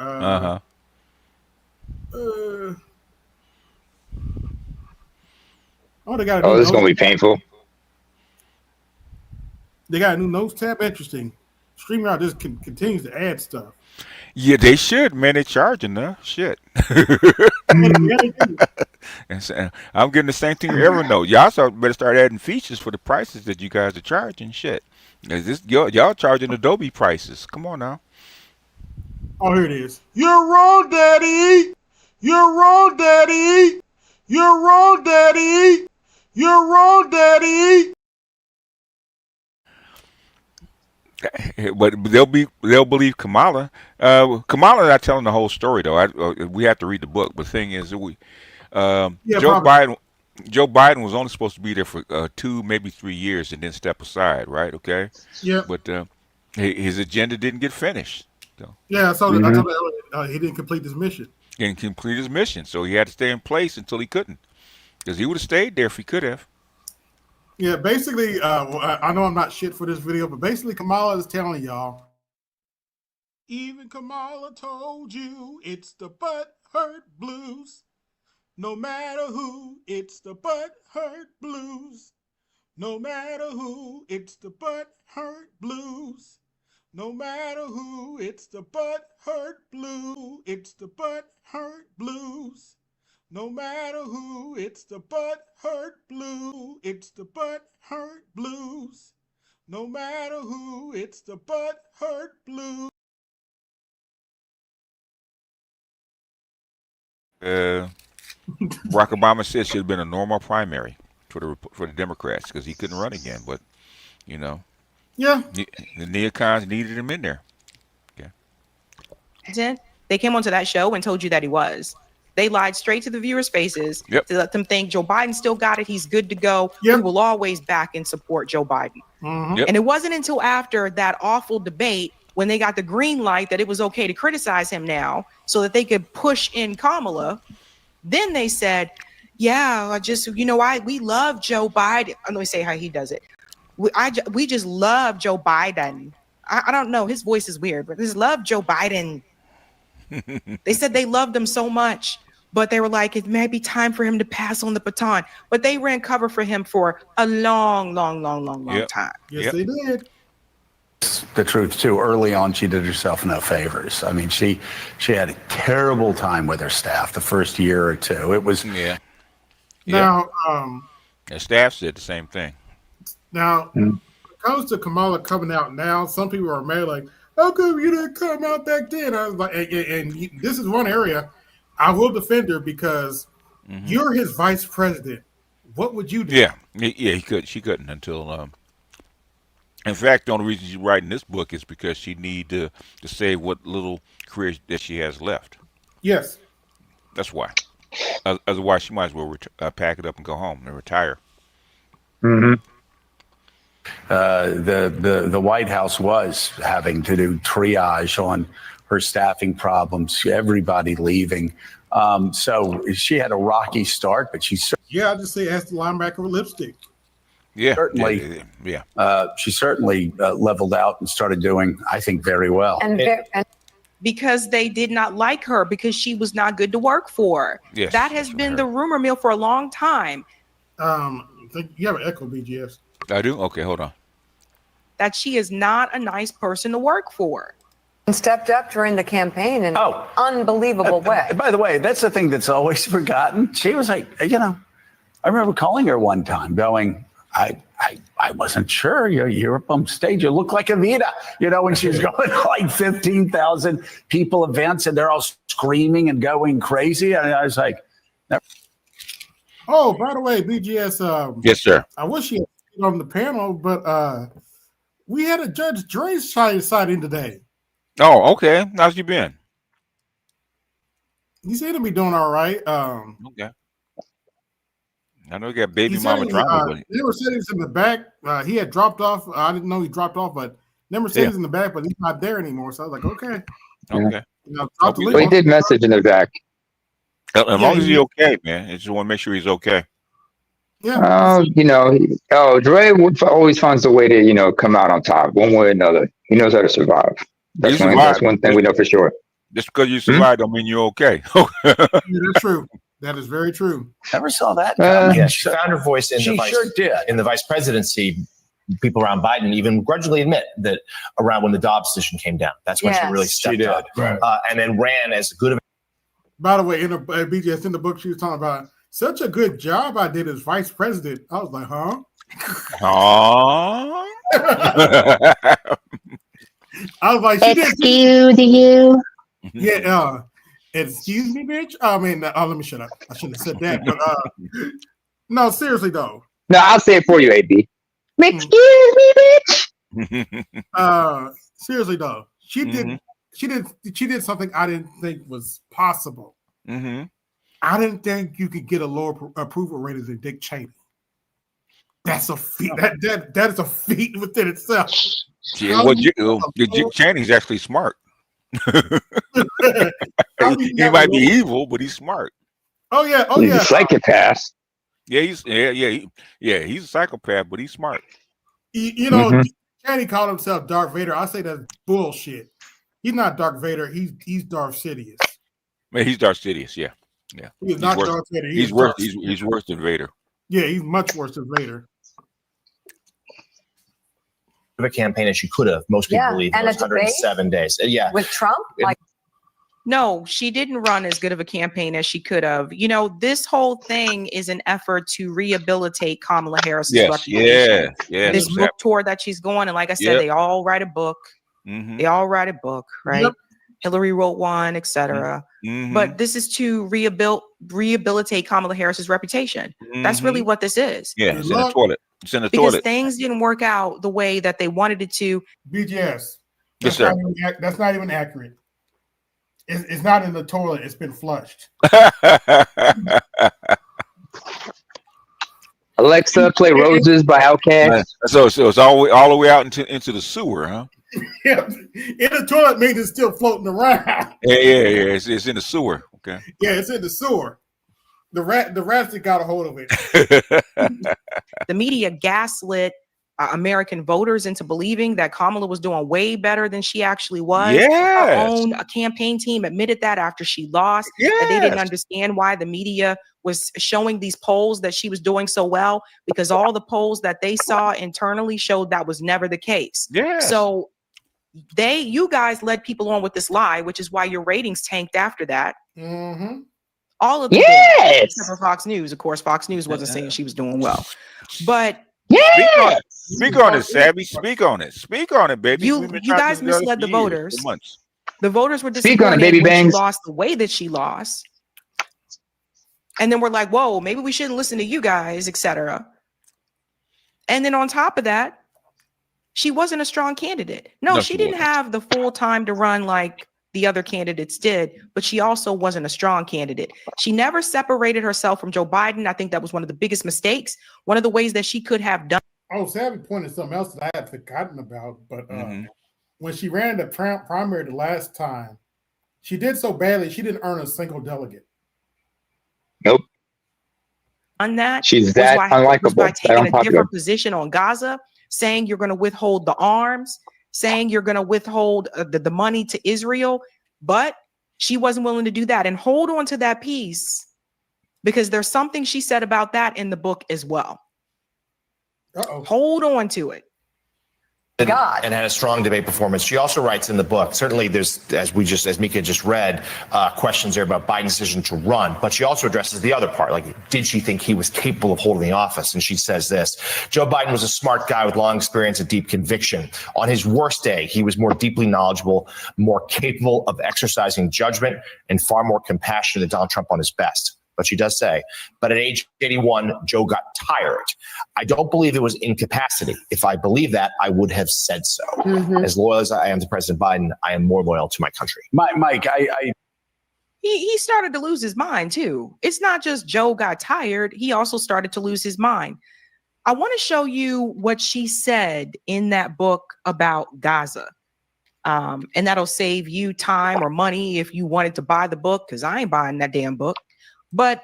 they got a new this is going to be painful. They got a new notes tab. Interesting. StreamYard just continues to add stuff. Yeah, they should, man. They're charging, huh? Shit. I'm getting the same thing with Evernote. Y'all better start adding features for the prices that you guys are charging. Shit. Y'all charging Adobe prices. Come on now. Oh, here it is. You're wrong, Daddy. You're wrong, Daddy. You're wrong, Daddy. You're wrong, Daddy. But they'll believe Kamala. Kamala not telling the whole story though. We have to read the book. But the thing is, Joe Biden was only supposed to be there for 2, maybe 3 years, and then step aside, right? Okay. Yeah. But his agenda didn't get finished. So. Yeah, I told him he didn't complete his mission. He didn't complete his mission, so he had to stay in place until he couldn't, because he would have stayed there if he could have. Yeah, basically, I know I'm not shit for this video, but basically Kamala is telling y'all. Even Kamala told you it's the butt hurt blues. No matter who, it's the butt hurt blues. No matter who, it's the butt hurt blues. No matter who, it's the butt hurt blue. It's the butt hurt blues. No matter who, it's the butthurt blue. It's the butthurt blues. No matter who, it's the butthurt blues. Barack Obama said it should have been a normal primary for the Democrats because he couldn't run again. But you know, Yeah. the neocons needed him in there. Okay. They came onto that show and told you that he was. They lied straight to the viewers' faces Yep. to let them think Joe Biden still got it. He's good to go. Yep. We will always back and support Joe Biden. Mm-hmm. Yep. And it wasn't until after that awful debate when they got the green light that it was okay to criticize him now so that they could push in Kamala. Then they said, yeah, we love Joe Biden. Let me say how he does it. We just love Joe Biden. I don't know. His voice is weird, but just love Joe Biden. They said they loved him so much, but they were like, it may be time for him to pass on the baton. But they ran cover for him for a long Yep. time. Yes, Yep. they did. The truth too. Early on, she did herself no favors. I mean, she had a terrible time with her staff the first year or two. It was Yeah. Now, And staff said the same thing. Now, when it comes to Kamala coming out now, some people are mad like, how come you didn't come out back then? I was like, and this is one area I will defend her because you're his vice president. What would you do? Yeah. She couldn't until. In fact, the only reason she's writing this book is because she need to save what little career that she has left. Yes. That's why. Otherwise, she might as well pack it up and go home and retire. Mm-hmm. The White House was having to do triage on her staffing problems, everybody leaving. So she had a rocky start, but she Yeah, I just say ask the linebacker with lipstick. Yeah, certainly, yeah. She certainly leveled out and started doing, I think, very well. And because they did not like her because she was not good to work for. Yes, that has been the rumor mill for a long time. You have an echo, BGS. I do? Okay, hold on. That she is not a nice person to work for. And stepped up during the campaign in an unbelievable way. By the way, that's the thing that's always forgotten. She was like, I remember calling her one time going, I wasn't sure. You're up on stage. You look like Evita, when she's going to like 15,000 people events and they're all screaming and going crazy. And I was like, never. Oh, by the way, BGS. Yes, sir. I wish you had been on the panel, but we had a Judge Dre sighting today. Oh, okay. How's you been? He seemed to be doing all right. Okay. I know you got baby mama drama, but never said he's in the back. He had dropped off. I didn't know he dropped off, but never said he's in the back, but he's not there anymore. So I was like, okay. Okay. But he did message in the back. As long as he's okay, man. I just want to make sure he's okay. Yeah. Dre always finds a way to, come out on top one way or another. He knows how to survive. That's one thing we know for sure. Just because you survived don't mean you're okay. Yeah, that's true. That is very true. Never saw that. Yeah, she found her voice in the vice presidency. People around Biden even grudgingly admit that around when the Dobbs decision came down, that's when she really stepped up, right. And then ran as good of. By the way, in the BGS in the book, she was talking about such a good job I did as vice president. I was like, huh? I was like, excuse you. Yeah. Excuse me, bitch. I mean, let me shut up. I shouldn't have said that. But no, seriously though. No, I'll say it for you, AB. Excuse me, bitch. Seriously though, she did something I didn't think was possible. Mm-hmm. I didn't think you could get a lower approval rating than Dick Cheney. That's a feat. That is a feat within itself. Yeah, Dick Cheney's actually smart. He might be evil, but he's smart. Oh yeah. He's a psychopath. Yeah, he's a psychopath, but he's smart. Cheney called himself Darth Vader. I say that's bullshit. He's not Darth Vader. He's Darth Sidious. Man, he's Darth Sidious. Yeah. He's not Darth Vader. He's worse. He's worse than Vader. Yeah, he's much worse than Vader. A campaign as she could have. Most people believe it was 107 days. Yeah, with Trump, No, she didn't run as good of a campaign as she could have. You know, this whole thing is an effort to rehabilitate Kamala Harris's reputation. This book tour that she's going, and like I said, they all write a book. They all write a book, right? Hillary wrote one, etc. But this is to rehabilitate Kamala Harris's reputation. That's really what this is. Yeah, it's in the toilet. It's in the because toilet. things didn't work out the way that they wanted it to. BGS. Yes, sir. That's not even accurate. It's not in the toilet. It's been flushed. Alexa, play Roses by Outkast. So it's all the way out into the sewer, huh? Yeah, in the toilet means it's still floating around. Yeah. It's in the sewer. Okay. Yeah, it's in the sewer. The rats that got a hold of it. The media gaslit American voters into believing that Kamala was doing way better than she actually was. Her own campaign team admitted that after she lost, that they didn't understand why the media was showing these polls that she was doing so well, because all the polls that they saw internally showed that was never the case. So you guys led people on with this lie, which is why your ratings tanked after that. All of them did, except for Fox News. Of course, Fox News wasn't saying she was doing well. But speak on it, Savvy. Speak on it. Speak on it, baby. You guys misled the voters. The voters were Speak on it, disappointed baby when she bangs. lost the way that she lost. And then we're like, whoa, maybe we shouldn't listen to you guys, etc. And then on top of that, she wasn't a strong candidate. No, she didn't have the full time to run like the other candidates did, but she also wasn't a strong candidate. She never separated herself from Joe Biden. I think that was one of the biggest mistakes. One of the ways that she could have done. Oh, Savvy pointed something else that I had forgotten about, but when she ran the primary the last time, she did so badly, she didn't earn a single delegate. Nope. On that, She's that unlikable, by that taking a unpopular. different position on Gaza, saying you're going to withhold the arms, saying you're going to withhold the money to Israel, but she wasn't willing to do that. And hold on to that piece, because there's something she said about that in the book as well. Hold on to it. And had a strong debate performance. She also writes in the book, certainly there's, as Mika just read, questions there about Biden's decision to run, but she also addresses the other part, like, did she think he was capable of holding the office? And she says this: Joe Biden was a smart guy with long experience and deep conviction. On his worst day, he was more deeply knowledgeable, more capable of exercising judgment, and far more compassionate than Donald Trump on his best. But she does say, but at age 81, Joe got tired. I don't believe it was incapacity. If I believe that, I would have said so. As loyal as I am to President Biden, I am more loyal to my country. Mike, He started to lose his mind too. It's not just Joe got tired. He also started to lose his mind. I want to show you what she said in that book about Gaza. And that'll save you time or money if you wanted to buy the book, because I ain't buying that damn book. But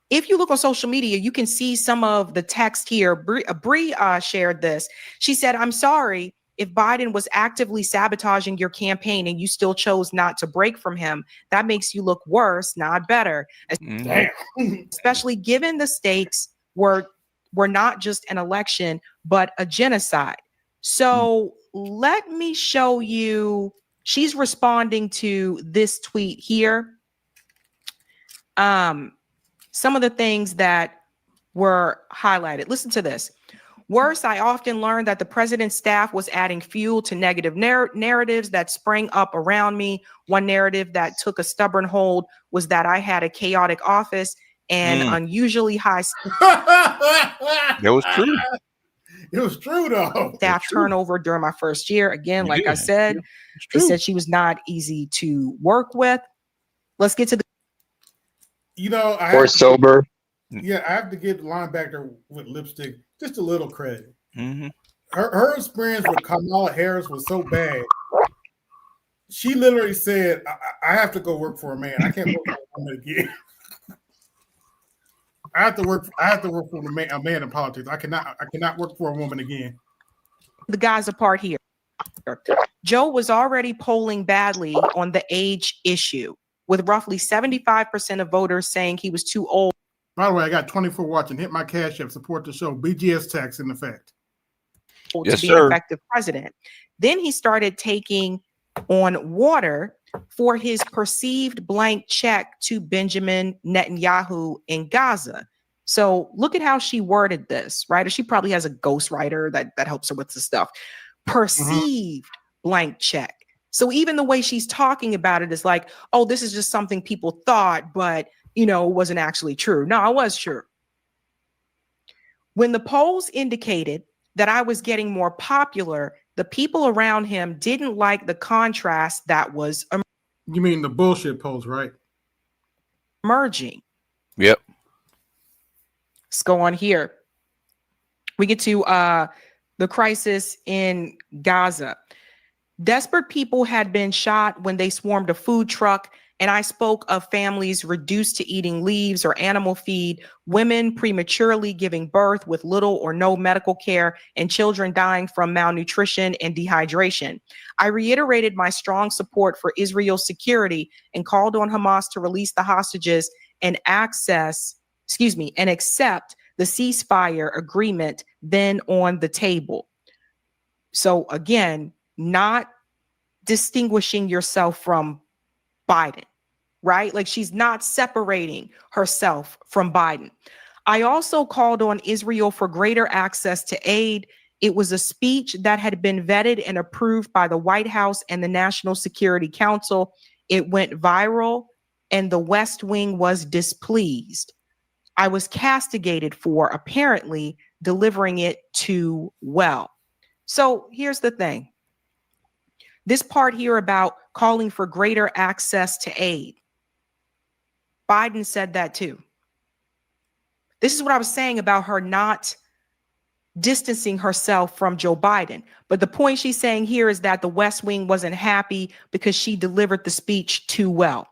if you look on social media, you can see some of the text here. Bree shared this. She said, I'm sorry if Biden was actively sabotaging your campaign and you still chose not to break from him. That makes you look worse, not better. Especially given the stakes were not just an election, but a genocide. So let me show you. She's responding to this tweet here. Some of the things that were highlighted. Listen to this. Worse, I often learned that the president's staff was adding fuel to negative narratives that sprang up around me. One narrative that took a stubborn hold was that I had a chaotic office and unusually high. That was true. It was true, though. Staff turnover during my first year. Again, like I said, they said she was not easy to work with. Let's get to the. Or sober. Yeah, I have to give the linebacker with lipstick just a little credit. Her experience with Kamala Harris was so bad. She literally said, I have to go work for a man. I can't work for a woman again. I have to work for a man in politics. I cannot work for a woman again. The guys apart here. Joe was already polling badly on the age issue, with roughly 75% of voters saying he was too old. By the way, I got 24 watching. Hit my Cash App, support the show. BGS tax in effect. To be an effective president. Then he started taking on water for his perceived blank check to Benjamin Netanyahu in Gaza. So look at how she worded this, right? Or she probably has a ghostwriter that helps her with the stuff. Perceived blank check. So even the way she's talking about it is like, oh, this is just something people thought, but wasn't actually true. No, it was true. When the polls indicated that I was getting more popular, the people around him didn't like the contrast that was You mean the bullshit polls, right? emerging. Yep. Let's go on here. We get to the crisis in Gaza. Desperate people had been shot when they swarmed a food truck, and I spoke of families reduced to eating leaves or animal feed, women prematurely giving birth with little or no medical care, and children dying from malnutrition and dehydration. I reiterated my strong support for Israel's security and called on Hamas to release the hostages and accept the ceasefire agreement then on the table. So again, not distinguishing yourself from Biden, right? Like she's not separating herself from Biden. I also called on Israel for greater access to aid. It was a speech that had been vetted and approved by the White House and the National Security Council. It went viral and the West Wing was displeased. I was castigated for apparently delivering it too well. So here's the thing. This part here about calling for greater access to aid. Biden said that too. This is what I was saying about her not distancing herself from Joe Biden. But the point she's saying here is that the West Wing wasn't happy because she delivered the speech too well.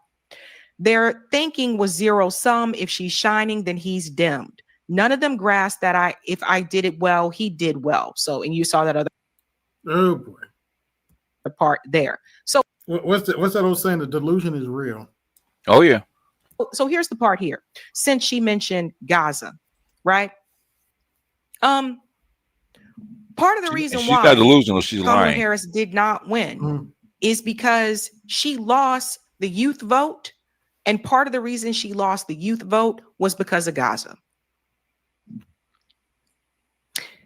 Their thinking was zero sum. If she's shining, then he's dimmed. None of them grasped that if I did it well, he did well. So, and you saw that other part there. So what's that old saying? The delusion is real. Oh yeah. So here's the part here. Since she mentioned Gaza, right? Part of the reason she's why not delusional, she's Kamala lying. Harris did not win is because she lost the youth vote. And part of the reason she lost the youth vote was because of Gaza.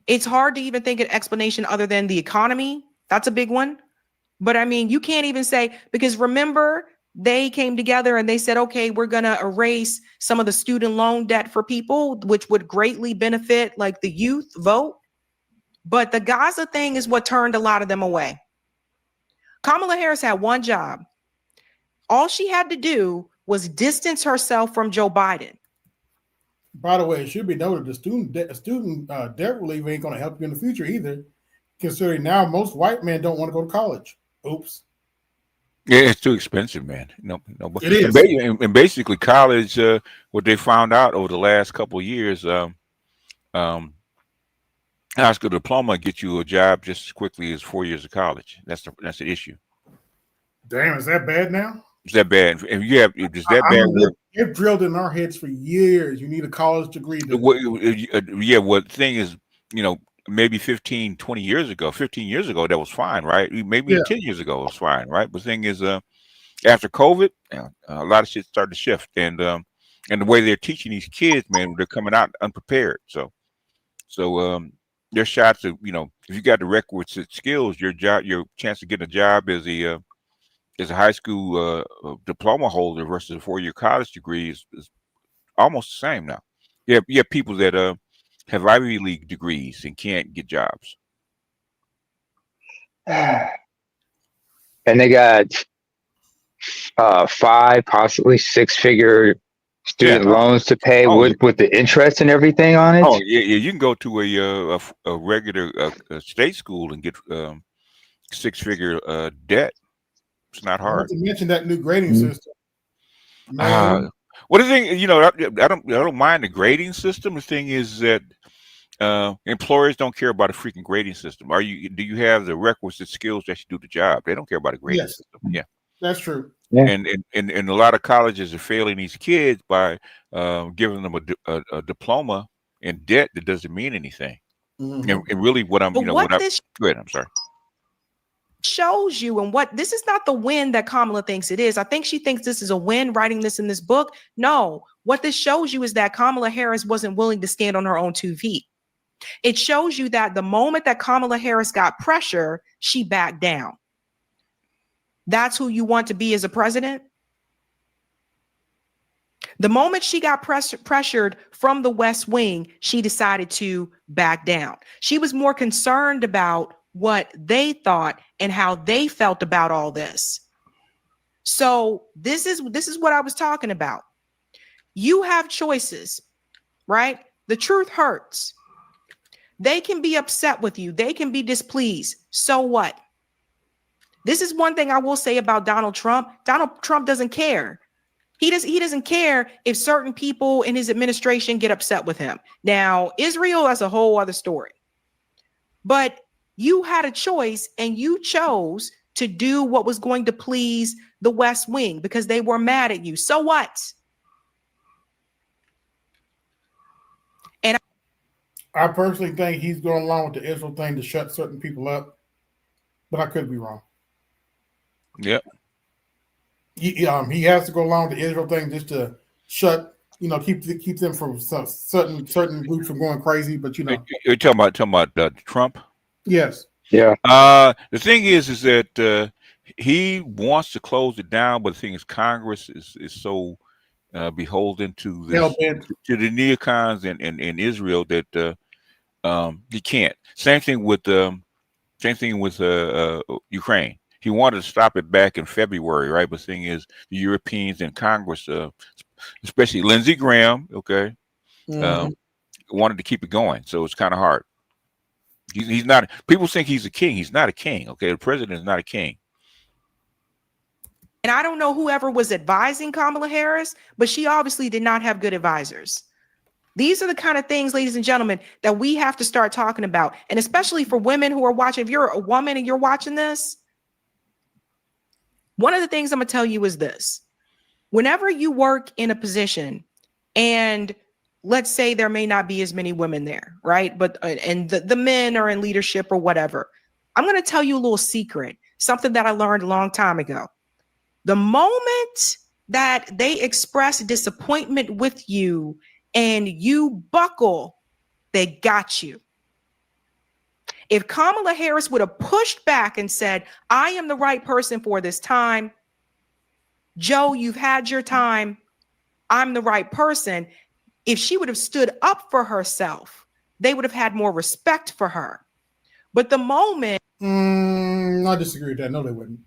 It's hard to even think of an explanation other than the economy. That's a big one. But I mean, you can't even say, because remember, they came together and they said, okay, we're going to erase some of the student loan debt for people, which would greatly benefit like the youth vote. But the Gaza thing is what turned a lot of them away. Kamala Harris had one job. All she had to do was distance herself from Joe Biden. By the way, it should be noted the student debt relief ain't going to help you in the future either, considering now most white men don't want to go to college. Oops. Yeah, it's too expensive, man. No, it is. And basically, college. What they found out over the last couple of years, high school diploma gets you a job just as quickly as 4 years of college. That's the issue. Damn, is that bad now? Is that bad? If you have, is that bad? They've drilled in our heads for years. You need a college degree. Yeah. What thing is, maybe 15 years ago, that was fine, right? Maybe 10 years ago it was fine, right? But the thing is, after COVID, a lot of shit started to shift, and the way they're teaching these kids, man, they're coming out unprepared. So their shots of, if you got the requisite skills, your chance of getting a job as a high school diploma holder versus a 4-year college degree is almost the same now. You have people that have Ivy League degrees and can't get jobs. And they got 5, possibly 6-figure student loans to pay with the interest and everything on it. Oh yeah, you can go to a regular state school and get 6-figure debt. It's not hard. Not to mention that new grading system. What the thing, I don't mind the grading system. The thing is that employers don't care about a freaking grading system. Do you have the requisite skills that you do the job? They don't care about a grading system. Yeah, that's true. Yeah. And a lot of colleges are failing these kids by giving them a diploma in debt that doesn't mean anything. And really, what I'm, go ahead. I'm sorry. shows you, and what this is not the win that Kamala thinks it is. I think she thinks this is a win writing this in this book. No, what this shows you is that Kamala Harris wasn't willing to stand on her own 2 feet. It shows you that the moment that Kamala Harris got pressure, she backed down. That's who you want to be as a president. The moment she got pressured from the West Wing, she decided to back down. She was more concerned about what they thought and how they felt about all this. So this is what I was talking about. You have choices, right? The truth hurts. They can be upset with you. They can be displeased. So what? This is one thing I will say about Donald Trump. Donald Trump doesn't care. He doesn't care if certain people in his administration get upset with him. Now, Israel, that's a whole other story. But you had a choice and you chose to do what was going to please the West Wing because they were mad at you. So what? And I personally think he's going along with the Israel thing to shut certain people up, but I could be wrong. Yep. He has to go along with the Israel thing just to shut, keep them from certain groups from going crazy. But you're talking about Trump. Yes. Yeah. The thing is that he wants to close it down, but the thing is, Congress is so beholden to this to the neocons in Israel that he can't. Same thing with Ukraine. He wanted to stop it back in February, right? But the thing is, the Europeans and Congress, especially Lindsey Graham, wanted to keep it going. So it's kind of hard. He's not. People think he's a king. He's not a king. Okay, the president is not a king. And I don't know whoever was advising Kamala Harris, but she obviously did not have good advisors. These are the kind of things, ladies and gentlemen, that we have to start talking about. And especially for women who are watching, if you're a woman and you're watching this, one of the things I'm going to tell you is this. Whenever you work in a position and let's say there may not be as many women there, right? But and the men are in leadership or whatever. I'm going to tell you a little secret, something that I learned a long time ago. The moment that they express disappointment with you and you buckle, they got you. If Kamala Harris would have pushed back and said, I am the right person for this time, Joe, you've had your time, I'm the right person. If she would have stood up for herself, they would have had more respect for her. But the moment I disagree with that. No, they wouldn't.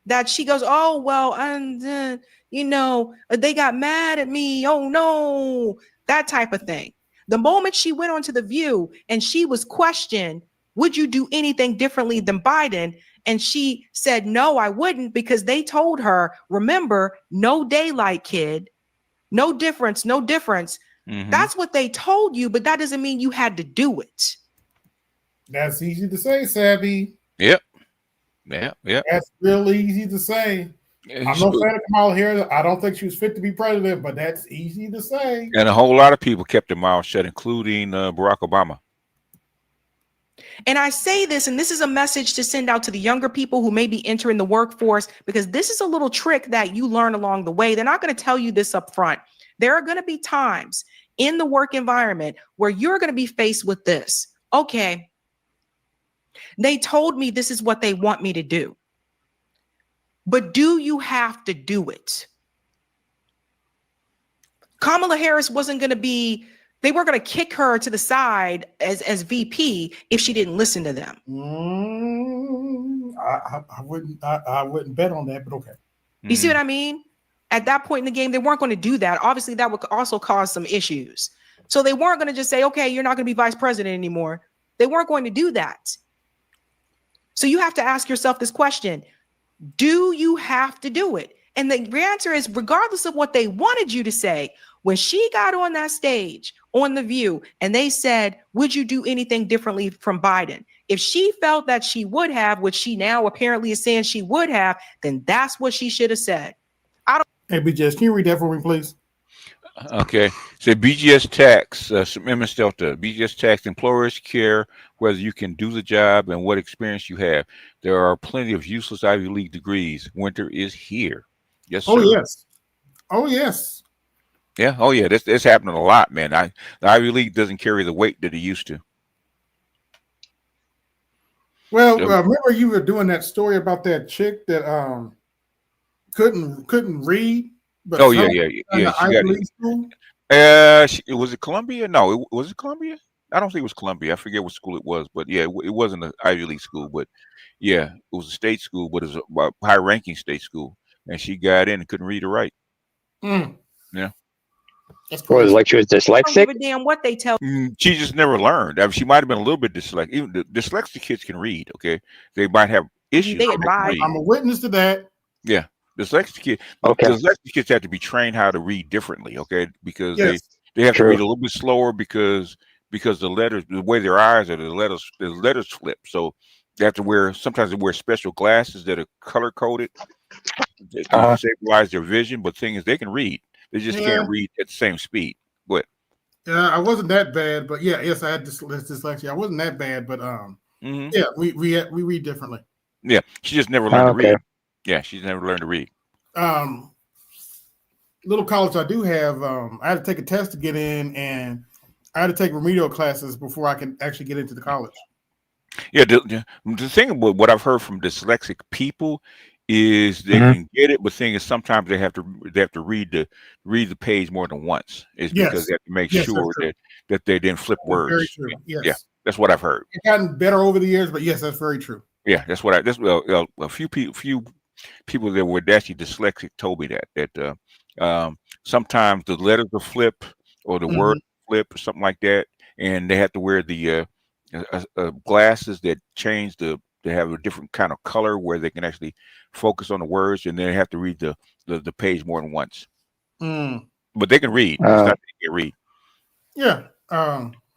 That she goes, oh, well, and they got mad at me. Oh, no, that type of thing. The moment she went onto The View and she was questioned, would you do anything differently than Biden? And she said, no, I wouldn't, because they told her, remember, no daylight, kid. No difference, no difference. Mm-hmm. That's what they told you, but that doesn't mean you had to do it. That's easy to say, Savvy. Yep. Yeah. That's real easy to say. I'm no fan of Kamala Harris. I don't think she was fit to be president, but that's easy to say. And a whole lot of people kept their mouths shut, including Barack Obama. And I say this, and this is a message to send out to the younger people who may be entering the workforce, because this is a little trick that you learn along the way. They're not going to tell you this up front. There are going to be times in the work environment where you're going to be faced with this. Okay, they told me this is what they want me to do. But do you have to do it? Kamala Harris wasn't going to be, they were going to kick her to the side as VP if she didn't listen to them. I wouldn't bet on that, but okay. You see what I mean? At that point in the game, they weren't going to do that. Obviously, that would also cause some issues. So they weren't going to just say, okay, you're not going to be vice president anymore. They weren't going to do that. So you have to ask yourself this question. Do you have to do it? And the answer is, regardless of what they wanted you to say, when she got on that stage on The View and they said, would you do anything differently from Biden? If she felt that she would have, which she now apparently is saying she would have, then that's what she should have said. Hey, BJ, can you read that for me, please? Okay. So BGS tax, some MS Delta, BGS tax, employers care whether you can do the job and what experience you have. There are plenty of useless Ivy League degrees. Winter is here. Yes, Oh sir. yes. Oh yes. Yeah. Oh yeah. That's happening a lot, man. The Ivy League doesn't carry the weight that it used to. Well, So- remember you were doing that story about that chick that couldn't read, but oh yeah, fell yeah, in yeah. the She Ivy got League school. Was it Columbia? No, was it Columbia? I don't think it was Columbia. I forget what school it was, but yeah, it wasn't an Ivy League school, but yeah, it was a state school, but it was a high-ranking state school, and she got in and couldn't read or write. Mm, Yeah, that's Or crazy. like she was I don't dyslexic. give a damn what they tell. She just never learned. I mean, she might have been a little bit dyslexic. Even the dyslexic kids can read. Okay, they might have issues. They but they can advise. read. I'm a witness to that. Yeah, dyslexic Okay. kids have to be trained how to read differently. Okay, because Yes. they have to True. read a little bit slower because the letters, the way their eyes are, the letters flip. So they have to sometimes they wear special glasses that are color coded to stabilize their vision. But the thing is, they can read. They just Yeah. can't read at the same speed. But Yeah, I wasn't that bad, but yes, I had dyslexia. I wasn't that bad, but mhm. yeah, we read differently. Yeah, she just never learned to Okay. read. Yeah, she's never learned to read. Little college I do have, I had to take a test to get in, and I had to take remedial classes before I can actually get into the college. Yeah, the thing about what I've heard from dyslexic people is they can get it, but the thing is sometimes they have to read the page more than once. It's because Yes. they have to make Yes, sure that's true. that they didn't flip That's very words. true. Yes. Yeah, that's what I've heard. It's gotten better over the years, but yes, that's very true. Yeah, that's what a few people that were actually dyslexic told me that sometimes the letters will flip or the word flip or something like that, and they have to wear the glasses that change they have a different kind of color where they can actually focus on the words, and then they have to read the page more than once. But they can read. It's not that they can read. Yeah.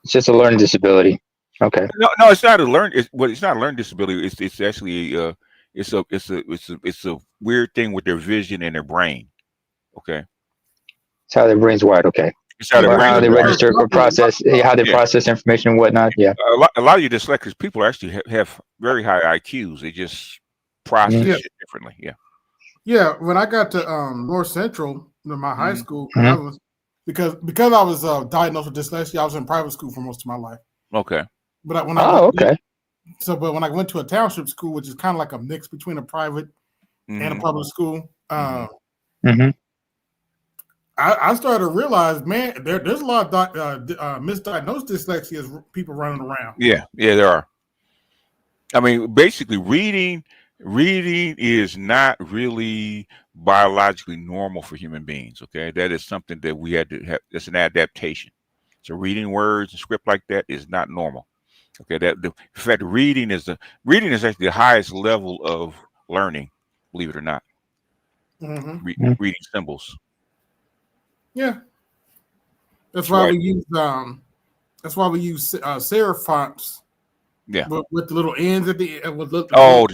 It's just a learning disability. Okay. No, it's not a learn. It's not a learning disability. It's actually it's a weird thing with their vision and their brain. Okay. It's how their brain's wired. Okay. It's how their Or brains how they are wired. register or process, how they process information and whatnot. Yeah. A lot of you dyslexic people actually have very high IQs. They just process it differently. Yeah. Yeah. When I got to North Central, my high school, I was because I was diagnosed with dyslexia. I was in private school for most of my life. Okay. But when but when I went to a township school, which is kind of like a mix between a private and a public school, I started to realize, man, there's a lot of misdiagnosed dyslexia people running around. Yeah, there are. I mean, basically, reading is not really biologically normal for human beings. Okay, that is something that we had to have. It's an adaptation. So reading words and script like that is not normal. Okay, in fact, reading is actually the highest level of learning. Believe it or not, reading symbols. Yeah, that's why we use serif fonts. Yeah, with the little ends at the end.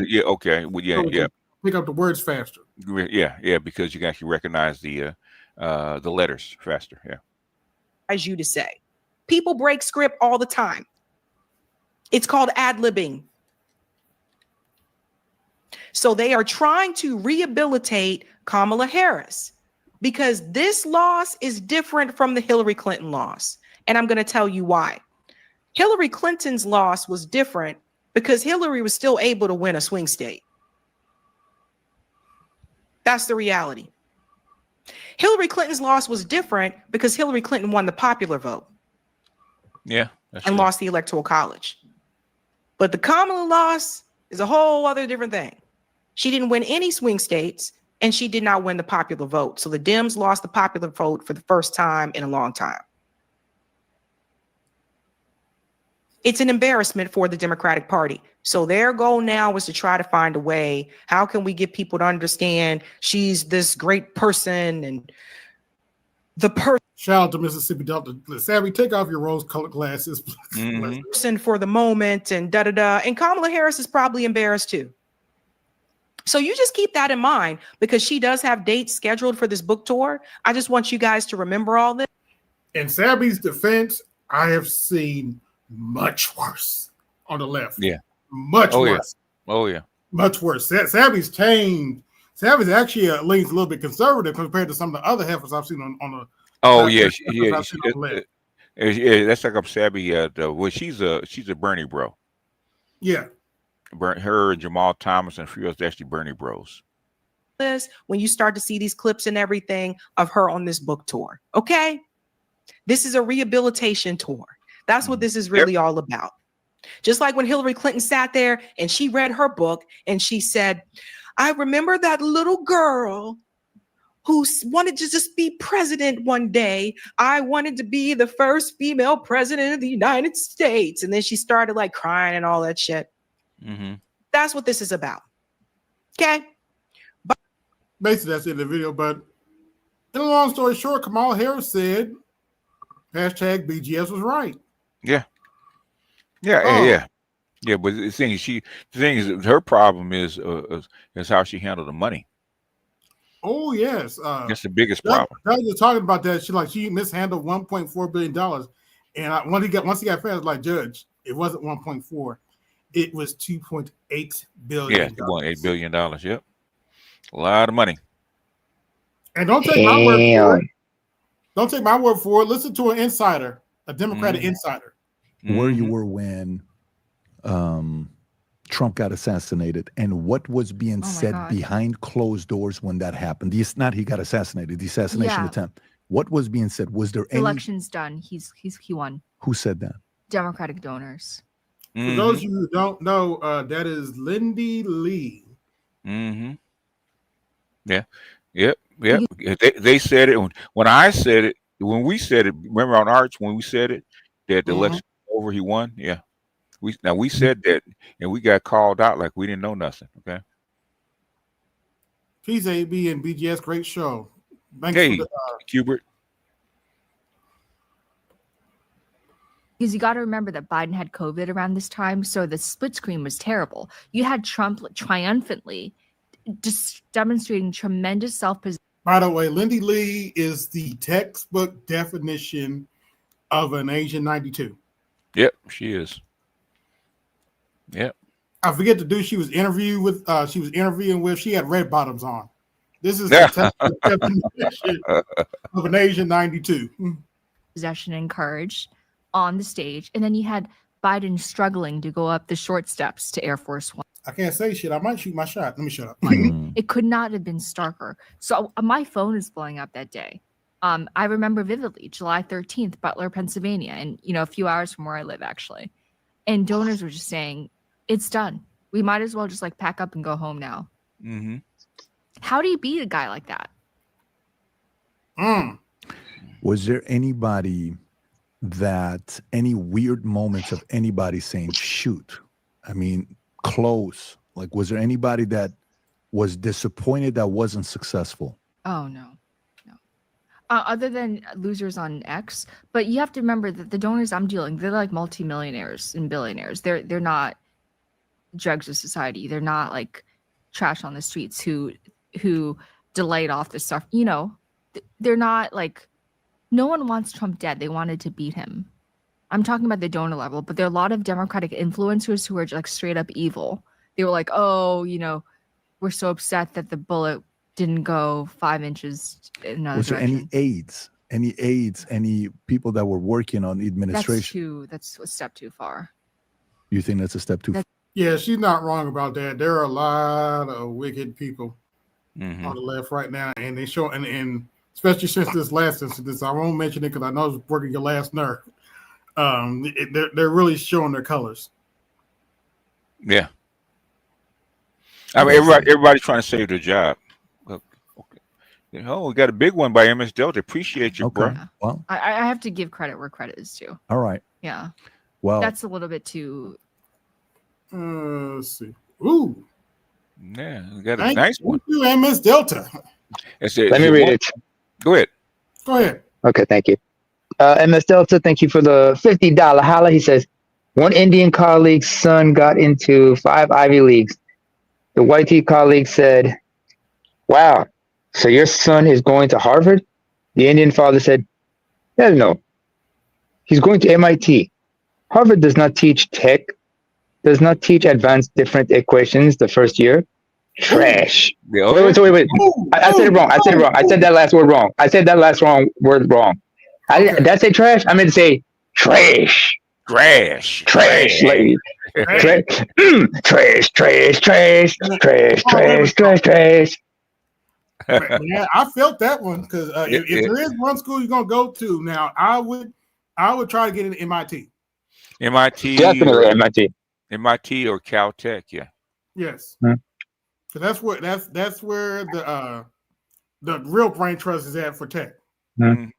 Yeah, okay, well, yeah. Pick up the words faster. Yeah, because you can actually recognize the letters faster. Yeah. As you to say, people break script all the time. It's called ad-libbing. So they are trying to rehabilitate Kamala Harris because this loss is different from the Hillary Clinton loss. And I'm going to tell you why. Hillary Clinton's loss was different because Hillary was still able to win a swing state. That's the reality. Hillary Clinton's loss was different because Hillary Clinton won the popular vote. Yeah. And lost the Electoral College. But the Kamala loss is a whole other different thing. She didn't win any swing states and she did not win the popular vote. So the Dems lost the popular vote for the first time in a long time. It's an embarrassment for the Democratic Party. So their goal now is to try to find a way. How can we get people to understand she's this great person and the person? Shout out to Mississippi Delta. Savvy, take off your rose-colored glasses. Person for the moment and da-da-da. And Kamala Harris is probably embarrassed too. So you just keep that in mind because she does have dates scheduled for this book tour. I just want you guys to remember all this. In Sabby's defense, I have seen much worse on the left. Yeah. Much worse. Yeah. Oh, yeah. Much worse. Sabby's changed. Sabby's actually leans a little bit conservative compared to some of the other heifers I've seen on the. Oh, yeah. Yeah, that's like I'm Sabby. Well, she's a Bernie bro. Yeah. Her and Jamal Thomas and a few others actually Bernie bros. When you start to see these clips and everything of her on this book tour, okay? This is a rehabilitation tour. That's what this is really all about. Just like when Hillary Clinton sat there and she read her book and she said, I remember that little girl who wanted to just be president one day. I wanted to be the first female president of the United States. And then she started like crying and all that shit. Mm-hmm. That's what this is about. Okay. Basically, that's in the video. But in a long story short, Kamala Harris said, hashtag BGS was right. Yeah. Yeah. But the thing is, her problem is how she handled the money. Oh yes, that's the biggest problem. I was talking about that. She mishandled $1.4 billion, and once he got finished, like Judge, it wasn't 1.4, it was $2.8 billion. Yeah, $2.8 billion. Yep, a lot of money. And don't take my word for it. Don't take my word for it. Listen to an insider, a Democratic insider. Where you were when Trump got assassinated and what was being said behind closed doors when that happened. Not he got assassinated, the assassination attempt. What was being said? Was there any election's done? He won. Who said that? Democratic donors. For those of you who don't know, that is Lindy Lee. Mm-hmm. Yeah. Yep. They said it when I said it, when we said it, remember on Arch when we said it that the election was over, he won. Yeah. We said that and we got called out like we didn't know nothing. Okay. Peace, AB and BGS, great show. Thanks hey, for Hubert. Because you got to remember that Biden had COVID around this time, so the split screen was terrible. You had Trump triumphantly just demonstrating tremendous self-possession. By the way, Lindy Lee is the textbook definition of an Asian 92. Yep, she is. Yep. I forget the dude she was interviewing with. She had red bottoms on. This is the textbook definition of an Asian 92. Possession and courage on the stage, and then you had Biden struggling to go up the short steps to Air Force One. I can't say shit. I might shoot my shot. Let me shut up. It could not have been starker. So my phone is blowing up that day. I remember vividly July 13th, Butler, Pennsylvania, and a few hours from where I live actually. And donors were just saying, it's done. We might as well just like pack up and go home now. Mm-hmm. How do you beat a guy like that? Was there any weird moments of anybody saying, shoot? I mean, close. Like, was there anybody that was disappointed that wasn't successful? Oh, no. Other than losers on X. But you have to remember that the donors I'm dealing, they're like multimillionaires and billionaires. They're not dregs of society. They're not like trash on the streets who delayed off the stuff. They're not like, no one wants Trump dead. They wanted to beat him. I'm talking about the donor level, but there are a lot of Democratic influencers who are like straight up evil. They were like, oh, we're so upset that the bullet didn't go 5 inches in another direction. Was there any aides, any people that were working on the administration? That's a step too far. You think that's a step too far? Yeah, she's not wrong about that. There are a lot of wicked people on the left right now, and they show, and especially since this last incident, I won't mention it because I know it's working your last nerve. They're really showing their colors. Yeah. I mean, everybody's trying to save their job. We got a big one by MS Delta. Appreciate you, bro. Well, I have to give credit where credit is due. All right. Yeah. Well, that's a little bit too. Let's see. Ooh. Yeah, we got a nice one. Thank you, MS Delta. Let me read it. Go ahead. Go ahead. Okay, thank you. MS Delta, thank you for the $50 holla. He says, one Indian colleague's son got into 5 Ivy Leagues. The YT colleague said, "Wow, so your son is going to Harvard?" The Indian father said, "Hell no, he's going to MIT. Harvard does not teach tech, does not teach advanced different equations the first year. Trash." Yeah, Wait. I said it wrong. I said it wrong. I said that last word wrong. I said that last word wrong. Did I say trash? I meant to say trash. Trash. Trash. Like, trash. Trash. Trash. Trash. Trash. Trash. Trash. Trash. But yeah, I felt that one because if there is one school you're gonna go to now, I would try to get into MIT. MIT, Definitely MIT. MIT or Caltech, yeah. Yes, because that's where the real brain trust is at for tech. Mm-hmm.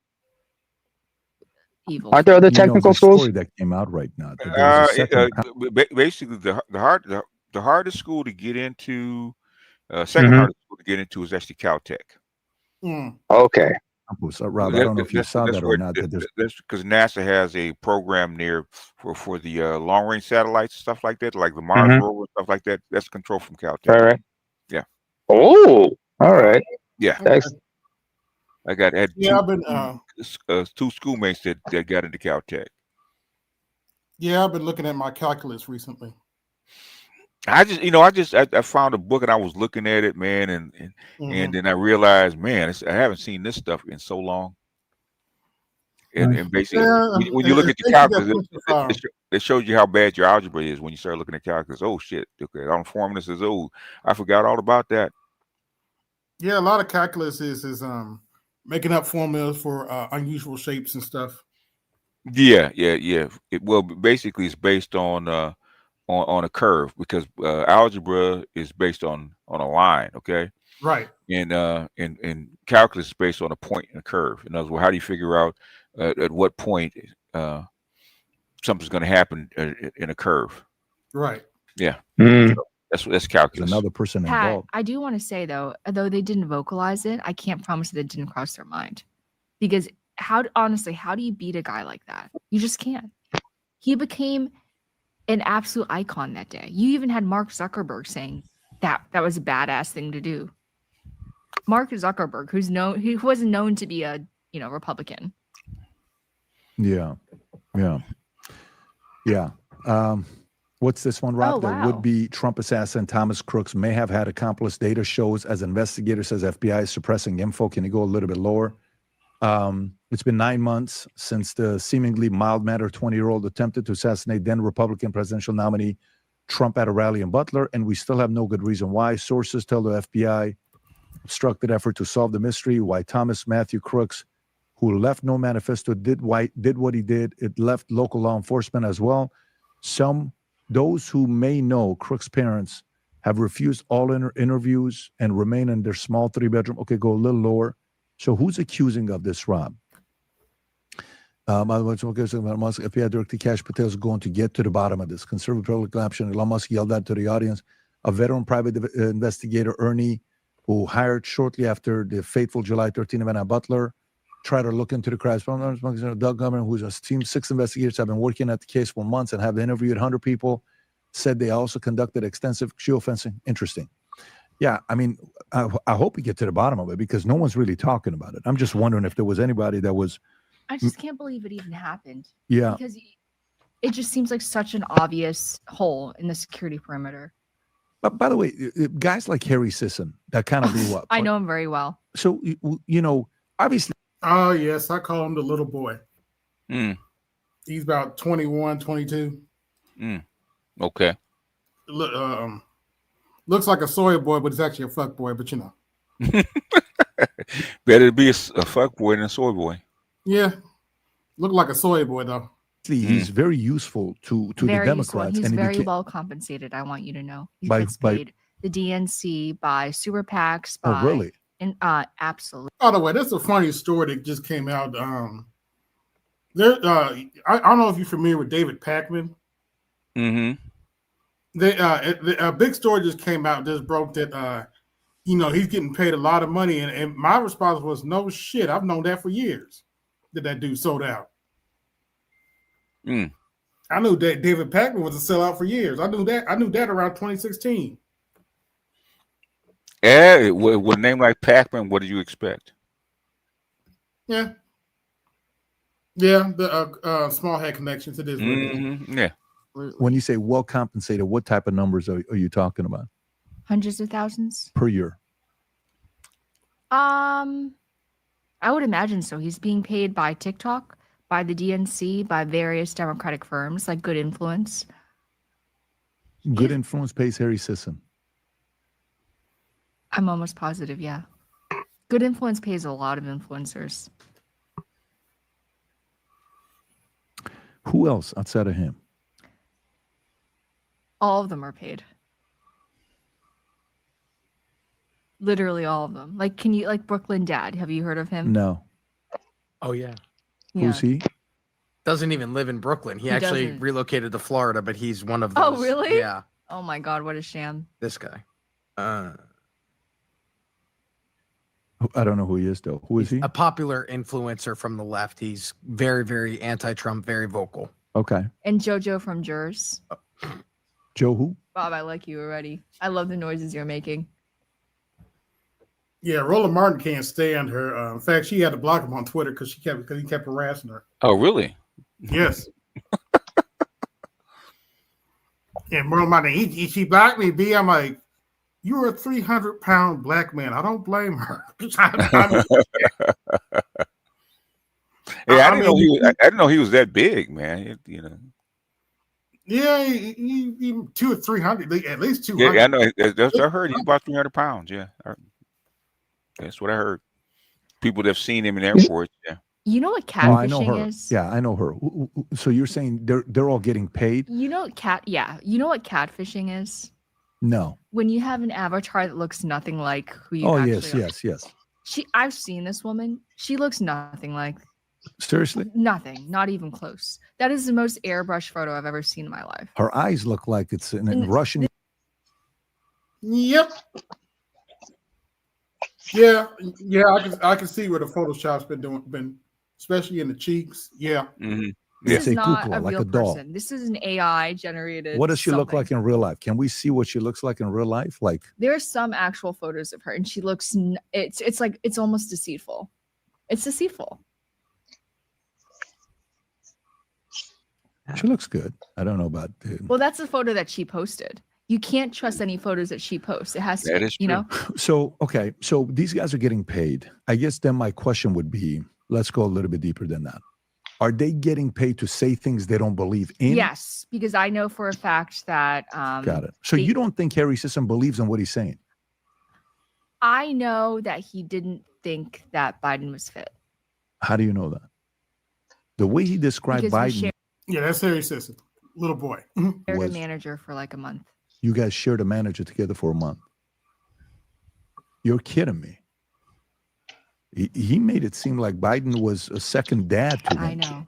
Evil. Aren't there other technical schools? Story that came out right now. That there was a second Basically, the hardest school to get into, second hardest school to get into is actually Caltech. Okay. Rob, I don't know if you saw that or not. That's because NASA has a program there for the long range satellites, stuff like that, like the Mars rover, stuff like that. That's controlled from Caltech. All right. Yeah. Oh, all right. Yeah. I had two schoolmates that got into Caltech. Yeah, I've been looking at my calculus recently. I found a book and I was looking at it, man, and then I realized, man, I haven't seen this stuff in so long. And basically, when you look at the calculus, it shows you how bad your algebra is when you start looking at calculus. Oh shit! Okay, on formulas is I forgot all about that. Yeah, a lot of calculus is making up formulas for unusual shapes and stuff. Yeah. Basically, it's based on a curve because algebra is based on a line. Okay. Right. And calculus is based on a point in a curve. In other words, how do you figure out at what point something's going to happen in a curve? Right. Yeah. So that's calculus. Another person Pat, involved. I do want to say though they didn't vocalize it, I can't promise that it didn't cross their mind. Because how do you beat a guy like that? You just can't. He became an absolute icon that day. You even had Mark Zuckerberg saying that was a badass thing to do. Mark Zuckerberg, who wasn't known to be a Republican. Yeah. What's this one, Rob? Oh, wow. The would-be Trump assassin Thomas Crooks may have had accomplice. Data shows as investigator says FBI is suppressing info. Can you go a little bit lower? It's been 9 months since the seemingly mild-mannered 20-year-old attempted to assassinate then Republican presidential nominee Trump at a rally in Butler, and we still have no good reason why. Sources tell the FBI obstructed effort to solve the mystery. Why Thomas Matthew Crooks, who left no manifesto, did what he did. It left local law enforcement as well. Those who may know Crooks' parents have refused all interviews and remain in their small 3-bedroom. Okay, go a little lower. So who's accusing of this, Rob? FBI Director Kash Patel is going to get to the bottom of this. Conservative Republican option. Elon Musk yelled out to the audience. A veteran private investigator, Ernie, who hired shortly after the fateful July 13 event at Butler, tried to look into the crimes. Doug Governor, who's a team 6 investigators, have been working at the case for months and have interviewed 100 people, said they also conducted extensive geofencing. Interesting. Yeah, I mean, I hope we get to the bottom of it because no one's really talking about it. I'm just wondering if there was anybody that was. I just can't believe it even happened. Yeah. Because it just seems like such an obvious hole in the security perimeter. But by the way, guys like Harry Sisson, that kind of blew up. I know him very well. So, obviously. Oh, yes. I call him the little boy. He's about 21, 22. Okay. Looks like a soy boy, but it's actually a fuck boy, but Better to be a fuck boy than a soy boy. Yeah. Look like a soy boy, though. He's very useful to the Democrats. He's very well compensated, I want you to know. He gets paid the DNC, by super PACs, by... Oh, really? And absolutely. By the way, that's a funny story that just came out. I don't know if you're familiar with David Pakman. A big story just came out, just broke that he's getting paid a lot of money, and my response was, no shit, I've known that for years. That dude sold out. I knew that David Pakman was a sellout for years. I knew that around 2016. Yeah, with a name like Pac-Man, what did you expect? Yeah. Yeah, the small head connections. It is what it is. Yeah. When you say well compensated, what type of numbers are you talking about Hundreds of thousands. per year? I would imagine so. He's being paid by TikTok, by the DNC, by various Democratic firms like Good Influence. Good Influence pays Harry Sisson. I'm almost positive, yeah. Good Influence pays a lot of influencers. Who else outside of him? All of them are paid. Literally all of them. Like, can you, like Brooklyn Dad? Have you heard of him? No. Oh yeah. Who's he? Doesn't even live in Brooklyn. He He actually doesn't. relocated to Florida, but he's one of those. Oh, really? Yeah. Oh my God, what a sham. This guy. I don't know who he is though. Who is he? A popular influencer from the left. He's very, very anti-Trump, very vocal. Okay. And JoJo from Jers. Joe who? Bob, I like you already. I love the noises you're making. Yeah, Roland Martin can't stand her. In fact, she had to block him on Twitter because he kept harassing her. Oh, really? Yes. And Roland Martin, she blocked me, B. I'm like, you're a 300-pound black man. I don't blame her. Yeah, I didn't know he was that big, man. You know. Yeah, he 200 or 300, at least 200. Yeah, I know. I heard he's about 300 pounds. Yeah, that's what I heard. People that have seen him in airports. Yeah. You know what Oh, I know catfishing her. is? Yeah, I know her. So you're saying they're all getting paid? You know you know what catfishing is? No. When you have an avatar that looks nothing like who you Oh actually yes, are. yes. I've seen this woman. She looks nothing like. Seriously? Nothing, not even close. That is the most airbrushed photo I've ever seen in my life. Her eyes look like it's in Russian. Yep. Yeah, I can see where the Photoshop's been, especially in the cheeks. Yeah. Mm-hmm. This is not a real person. This is an AI generated. What does she look something. like in real life? Can we see what she looks like in real life? Like There are some actual photos of her, and she looks. It's like it's almost deceitful. It's deceitful. she looks good. I don't know about. Well, that's a photo that she posted. You can't trust any photos that she posts. It has to, That is you know. So okay, so these guys are getting paid. I guess then my question would be, let's go a little bit deeper than that. Are they getting paid to say things they don't believe in? Yes, because I know for a fact that. Got it. So you don't think Harry Sisson believes in what he's saying? I know that he didn't think that Biden was fit. How do you know that? The way he described Because we Biden, shared Yeah, that's Harry Sisson, little boy. a was- manager for like a month. you guys shared a manager together for a month. You're kidding me. He made it seem like Biden was a second dad to him. I know.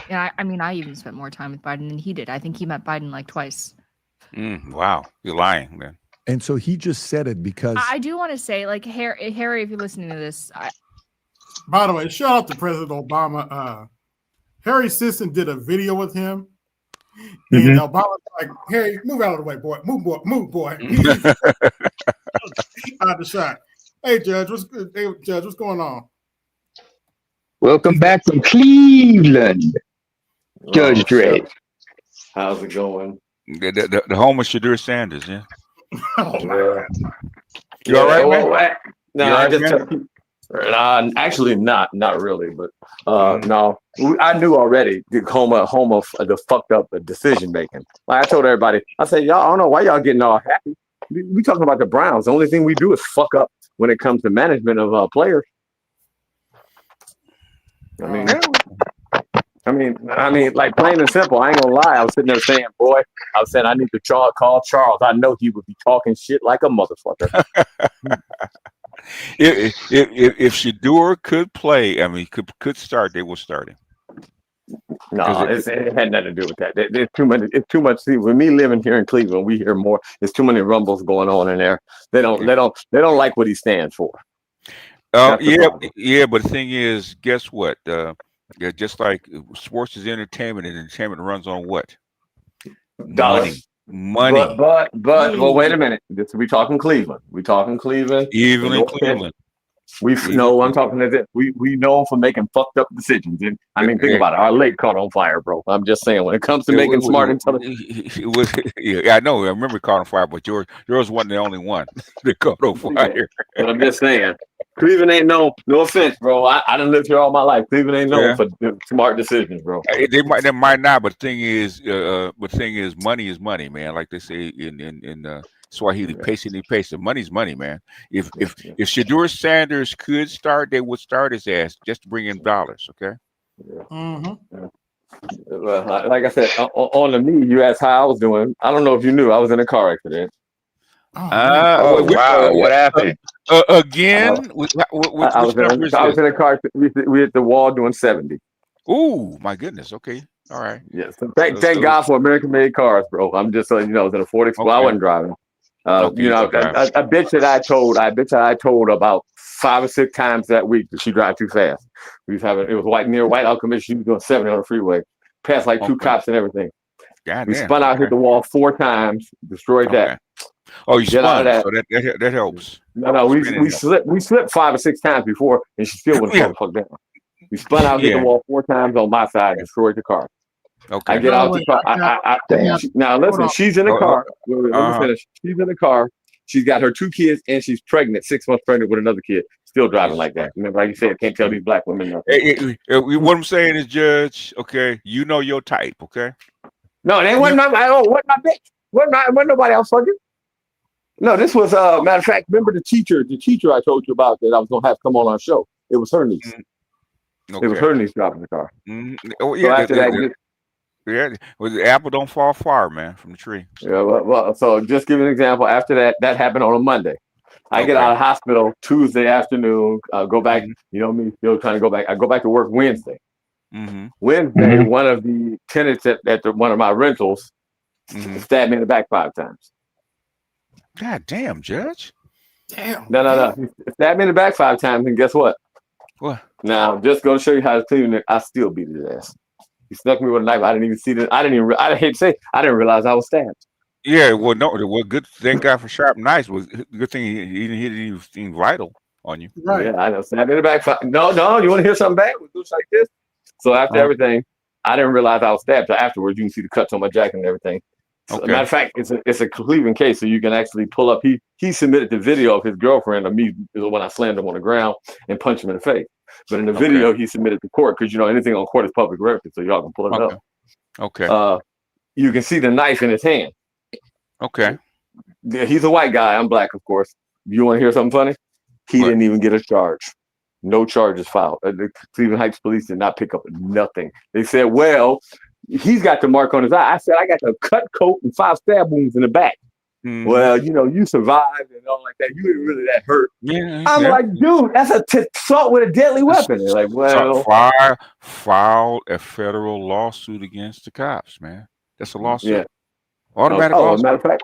And I mean, I even spent more time with Biden than he did. I think he met Biden like twice. Wow, you're lying, man. And so he just said it because I do want to say, like, Harry, if you're listening to this, By the way, shout out to President Obama. Harry Sisson did a video with him, and Obama's like, "Harry, move out of the way, boy. Move, boy." Out the shot. Hey, Judge, what's going on? Welcome back from Cleveland, Judge Dre. How's it going? The home of Shadur Sanders, yeah. Oh, Yeah. You all right, man? No, You all I right, just man? actually not really, but no, I knew already the home of the fucked up decision making. Like I told everybody, I said, y'all, I don't know why y'all getting all happy. We talking about the Browns. The only thing we do is fuck up when it comes to management of players. I mean, like plain and simple. I ain't gonna lie. I was sitting there saying, boy, I was saying I need to call Charles. I know he would be talking shit like a motherfucker. If Shadur could play, I mean, could start, they will start him. No, it had nothing to do with that. There's too much. It's too much. See, with me living here in Cleveland, we hear more. There's too many rumbles going on in there. They don't like what he stands for. But the thing is, guess what? Just like sports is entertainment, and entertainment runs on what? Dollars. Money. But well, wait a minute. We talking Cleveland. We talking Cleveland. Evelyn Cleveland. No, I'm talking to this. We know for making fucked up decisions. And I mean, think about it. Our lake caught on fire, bro. I'm just saying, when it comes to making smart, intelligent. Yeah, I know. I remember it caught on fire, but yours wasn't the only one that caught on fire. But I'm just saying, Cleveland ain't no offense, bro. I done lived here all my life. Cleveland ain't known for smart decisions, bro. They might not, but the thing is, money is money, man. Like they say in Swahili, pace. Money's money, man. If Shadur Sanders could start, they would start his ass just to bring in dollars. Okay. Well, like I said, on the me, you asked how I was doing. I don't know if you knew I was in a car accident. Wow! What happened? Again? I was in a car. We hit the wall doing 70. Ooh, my goodness. Okay. All right. Yes. So thank God for American-made cars, bro. I'm just letting you know, I was in a 40. Well, I wasn't driving. A bitch that I told about 5 or 6 times that week that she drive too fast. It was near Whiteout Commission. She was doing 70 on the freeway, passed like 2 cops and everything. We spun out, hit the wall 4 times, destroyed that. Oh, you spun, so that helps. No, we slipped 5 or 6 times before, and she still wouldn't fall the fuck down. We spun out, hit the wall 4 times on my side, destroyed the car. Okay. I get out the car. Now listen, she's in the car. Let me finish. She's in the car. She's got her 2 kids, and she's pregnant, 6 months pregnant with another kid. Still driving like that. Remember, like you said, can't tell these black women nothing. What I'm saying is, Judge, okay, you know your type, okay? No, it wasn't my bitch. Wasn't nobody else fucking. No, this was matter of fact. Remember the teacher I told you about that I was gonna have come on our show. It was her niece. Okay. It was her niece driving the car. Oh yeah. So after that. Yeah, well, the apple don't fall far, man, from the tree. Yeah, well, so just give you an example. After that happened on a Monday. I get out of hospital Tuesday afternoon. Go back. You know me, still trying to go back. I go back to work Wednesday. Wednesday, one of the tenants at one of my rentals stabbed me in the back 5 times. God damn, Judge. Damn. No. He stabbed me in the back 5 times, and guess what? What? Now, just going to show you how to clean it. I still beat his ass. He snuck me with a knife. I didn't even see that. I hate to say, I didn't realize I was stabbed. Yeah, well, no, good. Thank God for sharp knives. Was good thing he didn't hit anything vital on you. Right. Yeah, I know. Stabbed in the back. No. You want to hear something bad? We do like this. So after everything, I didn't realize I was stabbed. So afterwards, you can see the cuts on my jacket and everything. So, matter of fact, it's a Cleveland case, so you can actually pull up. He submitted the video of his girlfriend of me when I slammed him on the ground and punched him in the face. But in the video, he submitted to court because anything on court is public record, so y'all can pull it up. Okay. You can see the knife in his hand. Okay. Yeah, he's a white guy. I'm black, of course. You want to hear something funny? He didn't even get a charge. No charges filed. The Cleveland Heights police did not pick up nothing. They said, well, he's got the mark on his eye. I said, I got the cut coat and 5 stab wounds in the back. Well, you survived and all like that. You didn't really that hurt. Yeah. I'm like, dude, that's assault with a deadly weapon. They're like, well, filed a federal lawsuit against the cops, man. That's a lawsuit. Yeah. Automatic lawsuit. Matter of fact,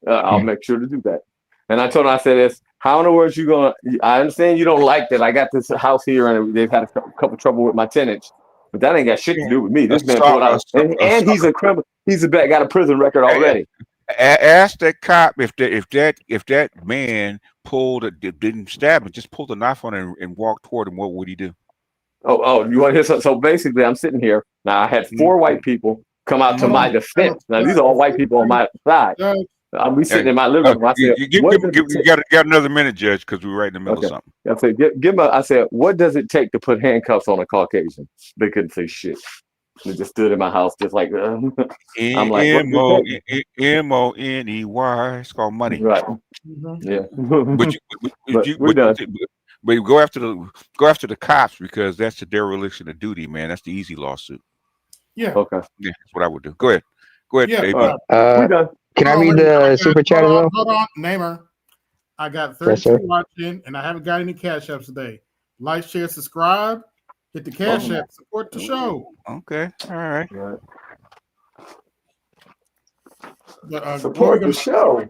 I'll make sure to do that. And I told him, I said, this, how in the world you going to, I understand you don't like that. I got this house here and they've had a couple trouble with my tenants, but that ain't got shit to do with me. This man pulled out, and he's a criminal. He's got a prison record already. Ask that cop if that man didn't stab him, just pulled a knife on him and walked toward him. What would he do? Oh, you want to hear something? So basically, I'm sitting here now. I had 4 white people come out to my defense. Now these are all white people on my side. We sitting in my living room. I said, you got another minute, Judge, because we're right in the middle of something. I said, I said, what does it take to put handcuffs on a Caucasian? They couldn't say shit. They just stood in my house, just like I'm like Money. It's called money, right? Yeah, but we're done. But you go after the cops because that's the dereliction of duty, man. That's the easy lawsuit. Yeah. Okay. Yeah, that's what I would do. Go ahead, Yeah. baby. We're done. Can I read the super chat as well? Hold on, Namer. I got 32 watching, and I haven't got any cash apps today. Like, share, subscribe. Hit the cash app. Support the show. Okay. All right. But, support the show.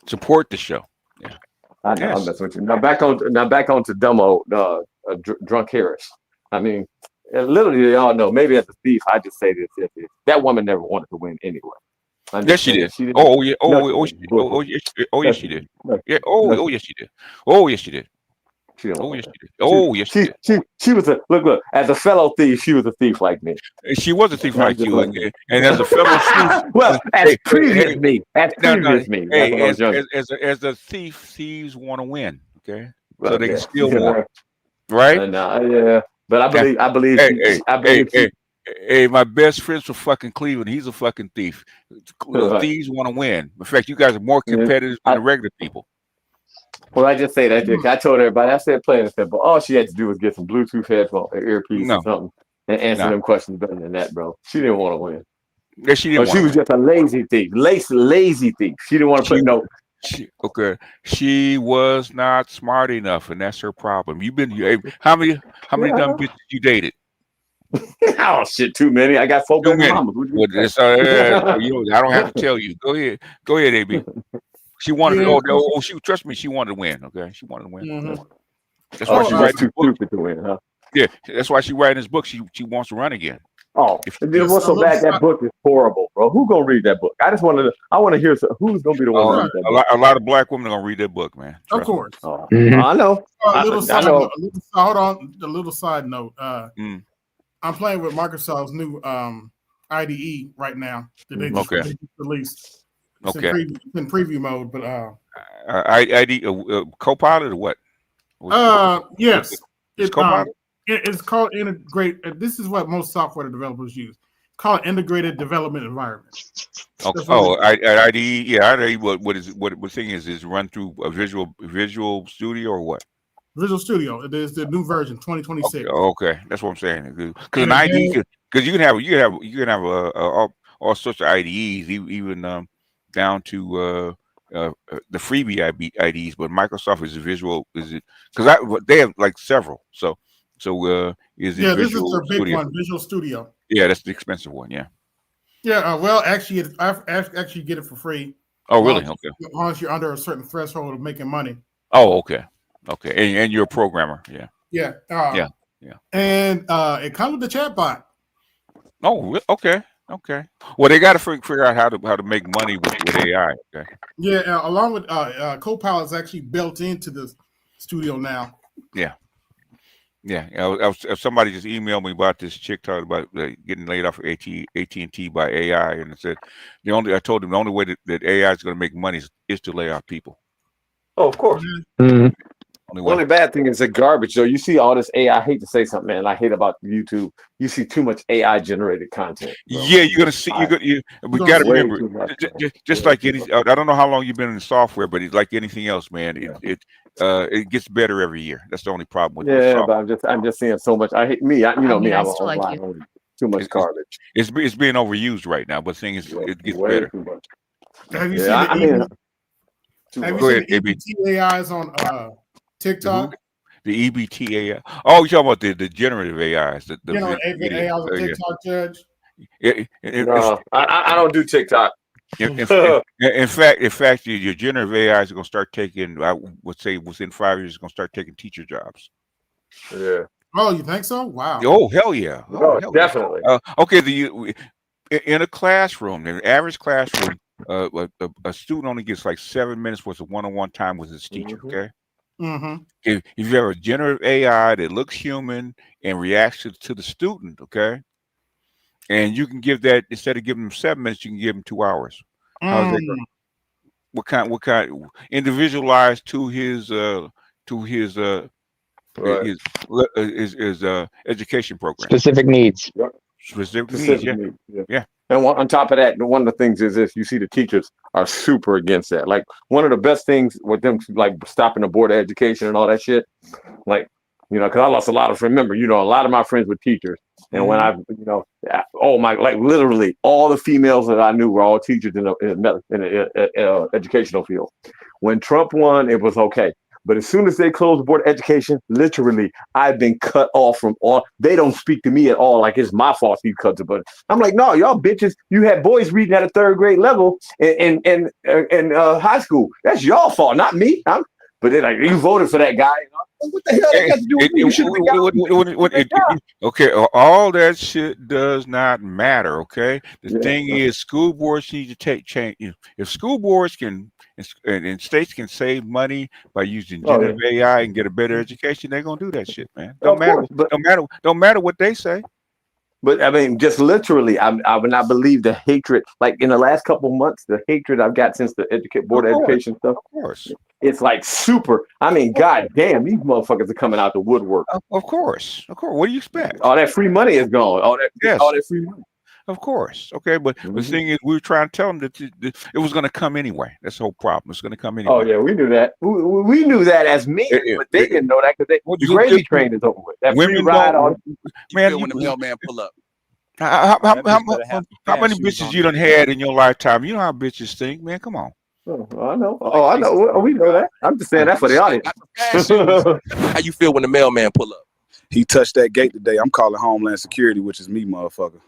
Support the show. Yeah. I know. I'm messing with you. Now back on to Dumbo, drunk Harris. I mean, literally, y'all know. Maybe as a thief, I just say this: that woman never wanted to win anyway. I'm Yes, just she saying did. she didn't. Oh, yeah. No, Oh, she oh, didn't. yes, she did. Yeah. No, Oh, yes, she did. Oh, yes, she did. she didn't Oh, want yes, to win. she did. Oh, yes, she did. She was a look. As a fellow thief, she was a thief like me. She was a thief I'm like just you, like, and as a fellow thief, well, as hey, previous me, no, no, that's what I hey, was younger. as a thief, thieves want to win, okay, so Well, they can yeah, steal more, right? and yeah, but Now, I believe hey, hey, I hey, believe she. hey, hey, my best friend's from fucking Cleveland. He's a fucking thief. Right. Thieves want to win. In fact, you guys are more Yeah. competitive than the regular people. Well, I just say that I told everybody. I said plain and simple. All she had to do was get some Bluetooth headphones, or earpiece, or No, something, and answer no, them questions better than that, bro. She didn't want to win. yeah, she Oh, didn't want she to was win. just a lazy thief, lazy thief. She didn't want to She, put no. okay. She was not smart enough, and that's her problem. Hey, how many dumb bitches you dated? Oh shit, too many. I got 4 Too baby many. mamas. What Well, you expect? I don't have to tell you. Go ahead, AB. She wanted. Yeah. She trust me. She wanted to win. Okay, she wanted to win. Mhm. That's why she She's just writing too this book. stupid to win, huh? Yeah, that's why she writing this book. She wants to run again. Oh, If and then what's so bad? That book is horrible, bro. Who gonna read that book? I want to hear who's gonna be the one to read that book. a lot of black women are gonna read that book, man. Of Trust me. course. Oh, I know. A little side I know. note. Hold on. A little side note. Mm. I'm playing with Microsoft's new IDE right now that they just released. It's in preview mode, but Copilot or what? yes, It's Copilot. It's called integrate. This is what most software developers use. Call it integrated development environment. Okay. Oh, IDE. Yeah, IDE. What thing is run through a Visual Studio or what? Visual Studio. It is the new version, 2026. Okay, that's what I'm saying. Because an IDE, because you can have all sorts of IDEs, even down to the freebie IDEs. But Microsoft is a visual. Is it? Because they have like several. So is it? Yeah, this is Visual their big Studio? one, Visual Studio. Yeah, that's the expensive one. Yeah. Yeah. Well, actually, I actually get it for free. Oh, really? Okay. As long as you're under a certain threshold of making money. Oh, okay. Okay, and you're a programmer, yeah. Yeah. Yeah. And it comes with the chat bot. Oh, okay. Well, they got to figure out how to make money with AI. Okay. Yeah, along with Copilot is actually built into the studio now. Yeah. Somebody just emailed me about this chick talking about getting laid off at AT&T by AI, and it said I told them the only way that AI is going to make money is to lay off people. Oh, of course. Only Only bad thing is the garbage, though. You see all this AI. I hate to say something, man. I hate about YouTube. You see too much AI generated content. Bro. Yeah, you're gonna see. We got to remember, just like any. I don't know how long you've been in software, but it's like anything else, man. It gets better every year. That's the only problem with software. But I'm just seeing so much. I hate me. I'm too much garbage. It's being overused right now, but the thing is, it gets better. Too much. Have you seen the EBT AIs on TikTok? The EBT AI. Oh, you're talking about the generative AIs. The generative AIs on TikTok, Judge? No, I don't do TikTok. In fact, your generative AI is going to start taking. I would say within 5 years, it's going to start taking teacher jobs. Yeah. Oh, you think so? Wow. Oh, hell yeah. Definitely. Okay. In a classroom, in an average classroom, a student only gets like 7 minutes worth of one-on-one time with his teacher. Okay. Mm-hmm. If you have a generative AI that looks human and reacts to the student, okay, and you can give that, instead of giving them 7 minutes, you can give them 2 hours. How's that going? What kind individualized to his education program. Specific needs. Specific needs. Yeah. And on top of that, one of the things is this: you see the teachers are super against that. Like one of the best things with them, like stopping the board of education and all that shit. Like, because I lost a lot of. Remember, a lot of my friends were teachers, and when like literally all the females that I knew were all teachers in the educational field. When Trump won, it was okay. But as soon as they closed the board of education, literally, I've been cut off from all. They don't speak to me at all. Like it's my fault he cuts it. But I'm like, no, y'all bitches. You had boys reading at a third grade level in high school. That's y'all fault, not me. But they're like, you voted for that guy. What the hell that got to do with me? You should have got okay, all that shit does not matter. Okay, the thing is, school boards need to take change. If school boards can and states can save money by using generative AI and get a better education, they're gonna do that shit, man. Don't matter what they say. But I mean, just literally, I would not believe the hatred. Like in the last couple of months, the hatred I've got since the board of education stuff. Of course, it's like super. I mean, god damn, these motherfuckers are coming out the woodwork. Of course. What do you expect? All that free money is gone. All that free money. Of course. Okay, but the thing is, we were trying to tell them that it was going to come anyway. That's the whole problem. It's going to come anyway. Oh yeah, we knew that. We knew that as men, but they didn't know that because the gravy train is over with. That free ride on. Man, when the mailman pull up. How many bitches you done had in your lifetime? You know how bitches think, man. Come on. Oh, I know. Oh, I know. We know that. I'm just saying that for the audience. How you feel when the mailman pull up? He touched that gate today. I'm calling Homeland Security, which is me, motherfucker.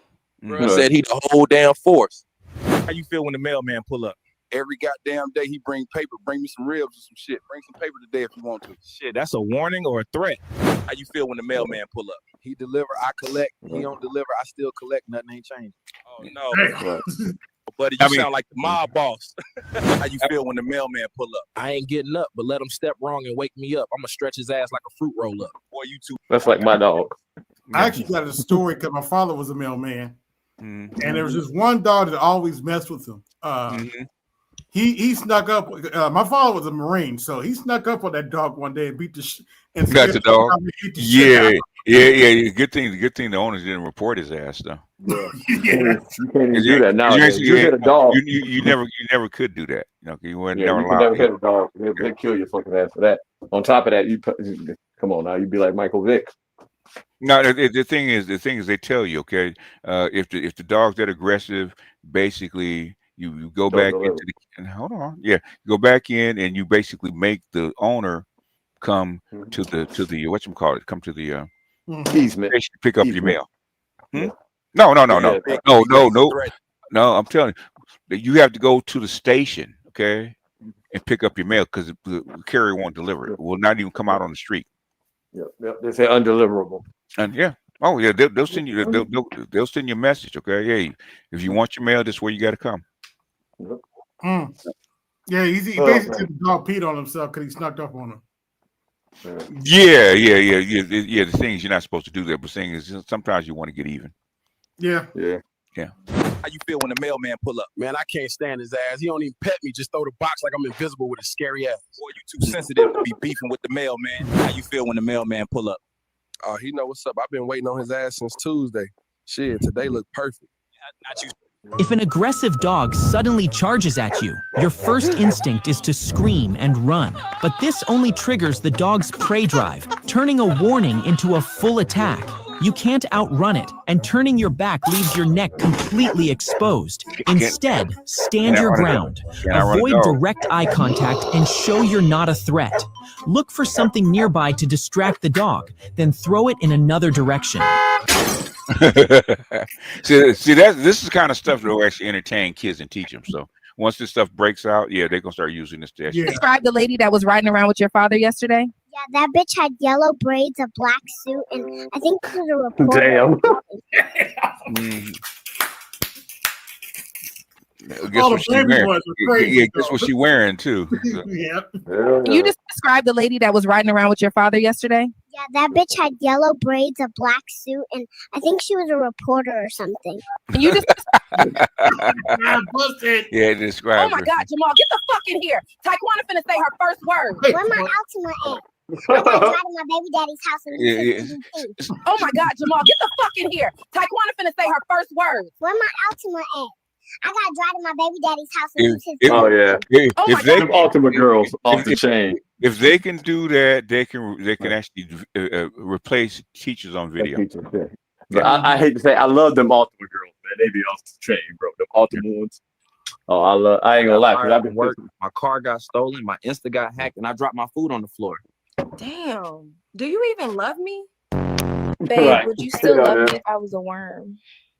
Bro said he the whole damn force. How you feel when the mailman pull up? Every goddamn day he bring paper. Bring me some ribs or some shit. Bring some paper today if you want to. Shit, that's a warning or a threat. How you feel when the mailman pull up? He deliver, I collect. He don't deliver, I still collect. Nothing ain't changing. Oh no. Buddy, you sound like the mob boss. How you feel when the mailman pull up? I ain't getting up, but let him step wrong and wake me up. I'm gonna stretch his ass like a fruit roll up. Boy, you too. That's like my dog. I actually got a story because my father was a mailman, and there was this one dog that always messed with him. He snuck up. My father was a Marine, so he snuck up on that dog one day and beat the and got the dog. Yeah. Good thing the owners didn't report his ass though. Yeah. You can't even do that now. You hit a dog. You never could do that. You know, you weren't never you allowed. never hit a dog. They kill your fucking ass for that. On top of that, you come on now. You'd be like Michael Vick. No, the thing is they tell you, okay, if the dog's that aggressive, basically you go back into the hold on, you go back in and you basically make the owner come to the whatchamacallit, come to the easement, pick up your mail. No. I'm telling you, you have to go to the station, okay, and pick up your mail because the carrier won't deliver it. It will not even come out on the street. Yep. They say undeliverable. And they'll send you they'll send you a message, okay? Hey, if you want your mail, this is where you got to come. Yeah, he basically the dog peed on himself because he snuck up on him. Yeah. The thing is, you're not supposed to do that, but the thing is, sometimes you want to get even. Yeah. How you feel when the mailman pull up? Man, I can't stand his ass. He don't even pet me. Just throw the box like I'm invisible with a scary ass. Boy, you too sensitive to be beefing with the mailman. How you feel when the mailman pull up? Oh, he know what's up. I've been waiting on his ass since Tuesday. Shit, today look perfect. Not you. If an aggressive dog suddenly charges at you, your first instinct is to scream and run. But this only triggers the dog's prey drive, turning a warning into a full attack. You can't outrun it, and turning your back leaves your neck completely exposed. Instead, stand your ground. Avoid direct eye contact and show you're not a threat. Look for something nearby to distract the dog, then throw it in another direction. see this is kind of stuff that will actually entertain kids and teach them. So once this stuff breaks out, they're gonna start using this. Describe the lady that was riding around with your father yesterday. Yeah, that bitch had yellow braids, a black suit, and I think she was a reporter. Damn. Guess what she wearing? Yeah, guess what she wearing too. So. Can you just describe the lady that was riding around with your father yesterday? Yeah, that bitch had yellow braids, a black suit, and I think she was a reporter or something. Can you just describe. Oh my God, Jamal, get the fuck in here. Taekwondo finna say her first word. Where my Altima at? I got driving my baby daddy's house and Oh my God, Jamal, get the fuck in here. Taekwondo finna say her first word. Where my Altima at? I got driving my baby daddy's house and If they Ultimate girls off the chain. If they can do that, they can actually replace teachers on video. But I hate to say, I love them Ultimate girls, man. They be off the chain, bro. Them Ultimate ones. Oh, I ain't gonna lie, because I've been working. My car got stolen, my Insta got hacked, and I dropped my food on the floor. Damn. Do you even love me? Babe, would you still love me if I was a worm?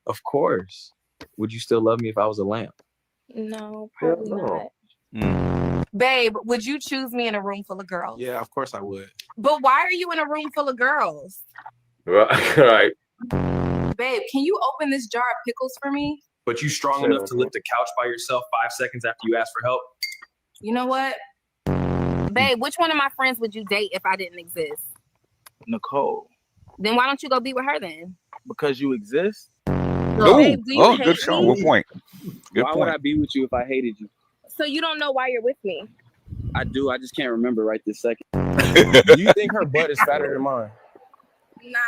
Of course. Would you still love me if I was a lamp? No, probably not. Babe, would you choose me in a room full of girls? Yeah, of course I would. But why are you in a room full of girls? Right. Babe, can you open this jar of pickles for me? But you strong enough to lift a couch by yourself 5 seconds after you ask for help? You know what? Babe, which one of my friends would you date if I didn't exist? Nicole, Then why don't you go be with her then? because you exist. Babe, do you hate Good show. me? Good point. Good Why point. would I be with you if I hated you? So you don't know why you're with me? I do. I just can't remember right this second. Do you think her butt is fatter than mine? Nah,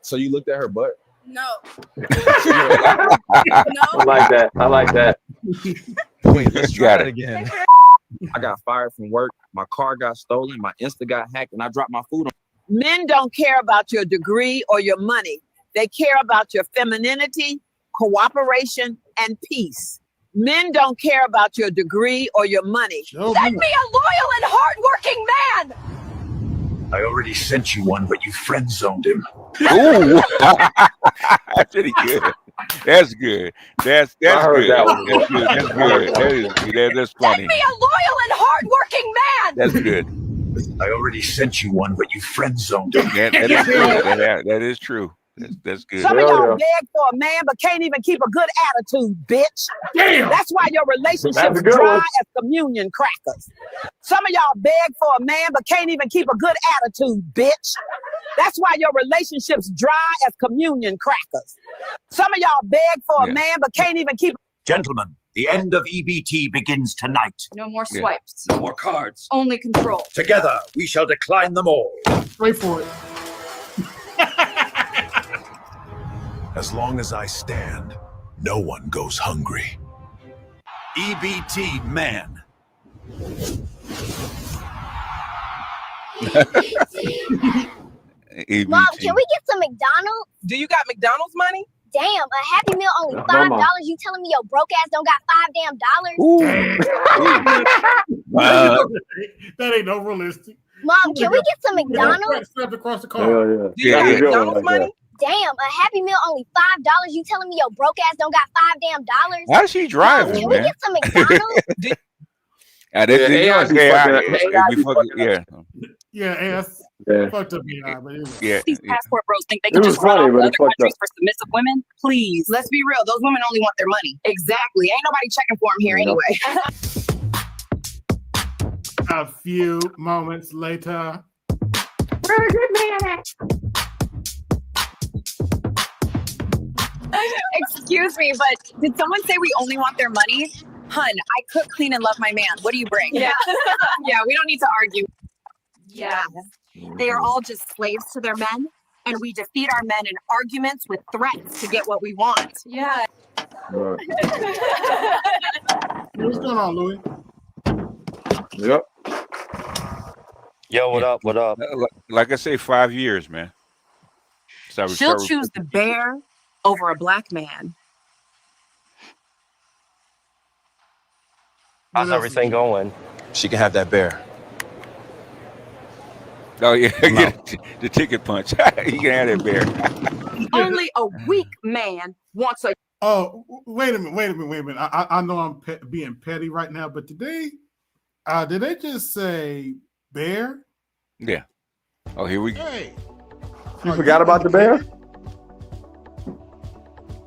So you looked at her butt? no. I like that. I like that. Wait, let's try Got it it. again. I got fired from work. My car got stolen. My Insta got hacked, and I dropped my food on. Men don't care about your degree or your money. They care about your femininity, cooperation, and peace. Men don't care about your degree or your money. Send me a loyal and hardworking man! I already sent you one, but you friend zoned him. Ooh. That's pretty good. That's good. That's I heard good. that one. That's good. That's good. That is good. That's funny. Send me a loyal and hardworking man! That's good. I already sent you one, but you friend zoned him. That is true. That is true. That's good. Some of y'all beg for a man but can't even keep a good attitude, bitch. Damn. That's why your That's relationships a good dry one. as communion crackers. Some of y'all beg for a man but can't even keep a good attitude, bitch. That's why your relationships dry as communion crackers. Some of y'all beg for a man but can't even keep. Gentlemen, the end of EBT begins tonight. No more Yeah. swipes. No more cards. Only control. Together, we shall decline them all. Wait for it. As long as I stand, no one goes hungry. EBT man. Mom, can we get some McDonald's? Do you got McDonald's money? Damn, a Happy Meal only $5. You telling me your broke ass don't got $5 damn? That ain't no realistic. Mom, can we get some McDonald's? Strapped across the car. Do you got McDonald's money? Damn, a Happy Meal only $5. You telling me your broke ass don't got $5 damn? How's she driving, Can we man? get some McDonald's? Yeah, ass. Yeah. Fucked up AI, but anyway. Yeah. These passport bros think they It can was just run funny, off but to it other fucked countries up. for submissive women. Please, let's be real. Those women only want their money. Exactly. Ain't nobody checking for them here anyway. A few moments later. Where a good man at? Excuse me, but did someone say we only want their money? Hun, I cook, clean, and love my man. What do you bring? Yeah. Yeah, we don't need to argue. Yeah. They are all just slaves to their men, and we defeat our men in arguments with threats to get what we want. Yeah. What's going on, Louis? Yep. Yo, what up? What up? Like I say, 5 years, man. She'll choose the bear over a black man. How's everything going? She can have that bear. Oh yeah, get the ticket punch. You can have that bear. Only a weak man wants a. Oh, wait a minute. I know I'm being petty right now, but today, did they just say bear? Yeah. Oh, here we go. Hey, You forgot about the bear?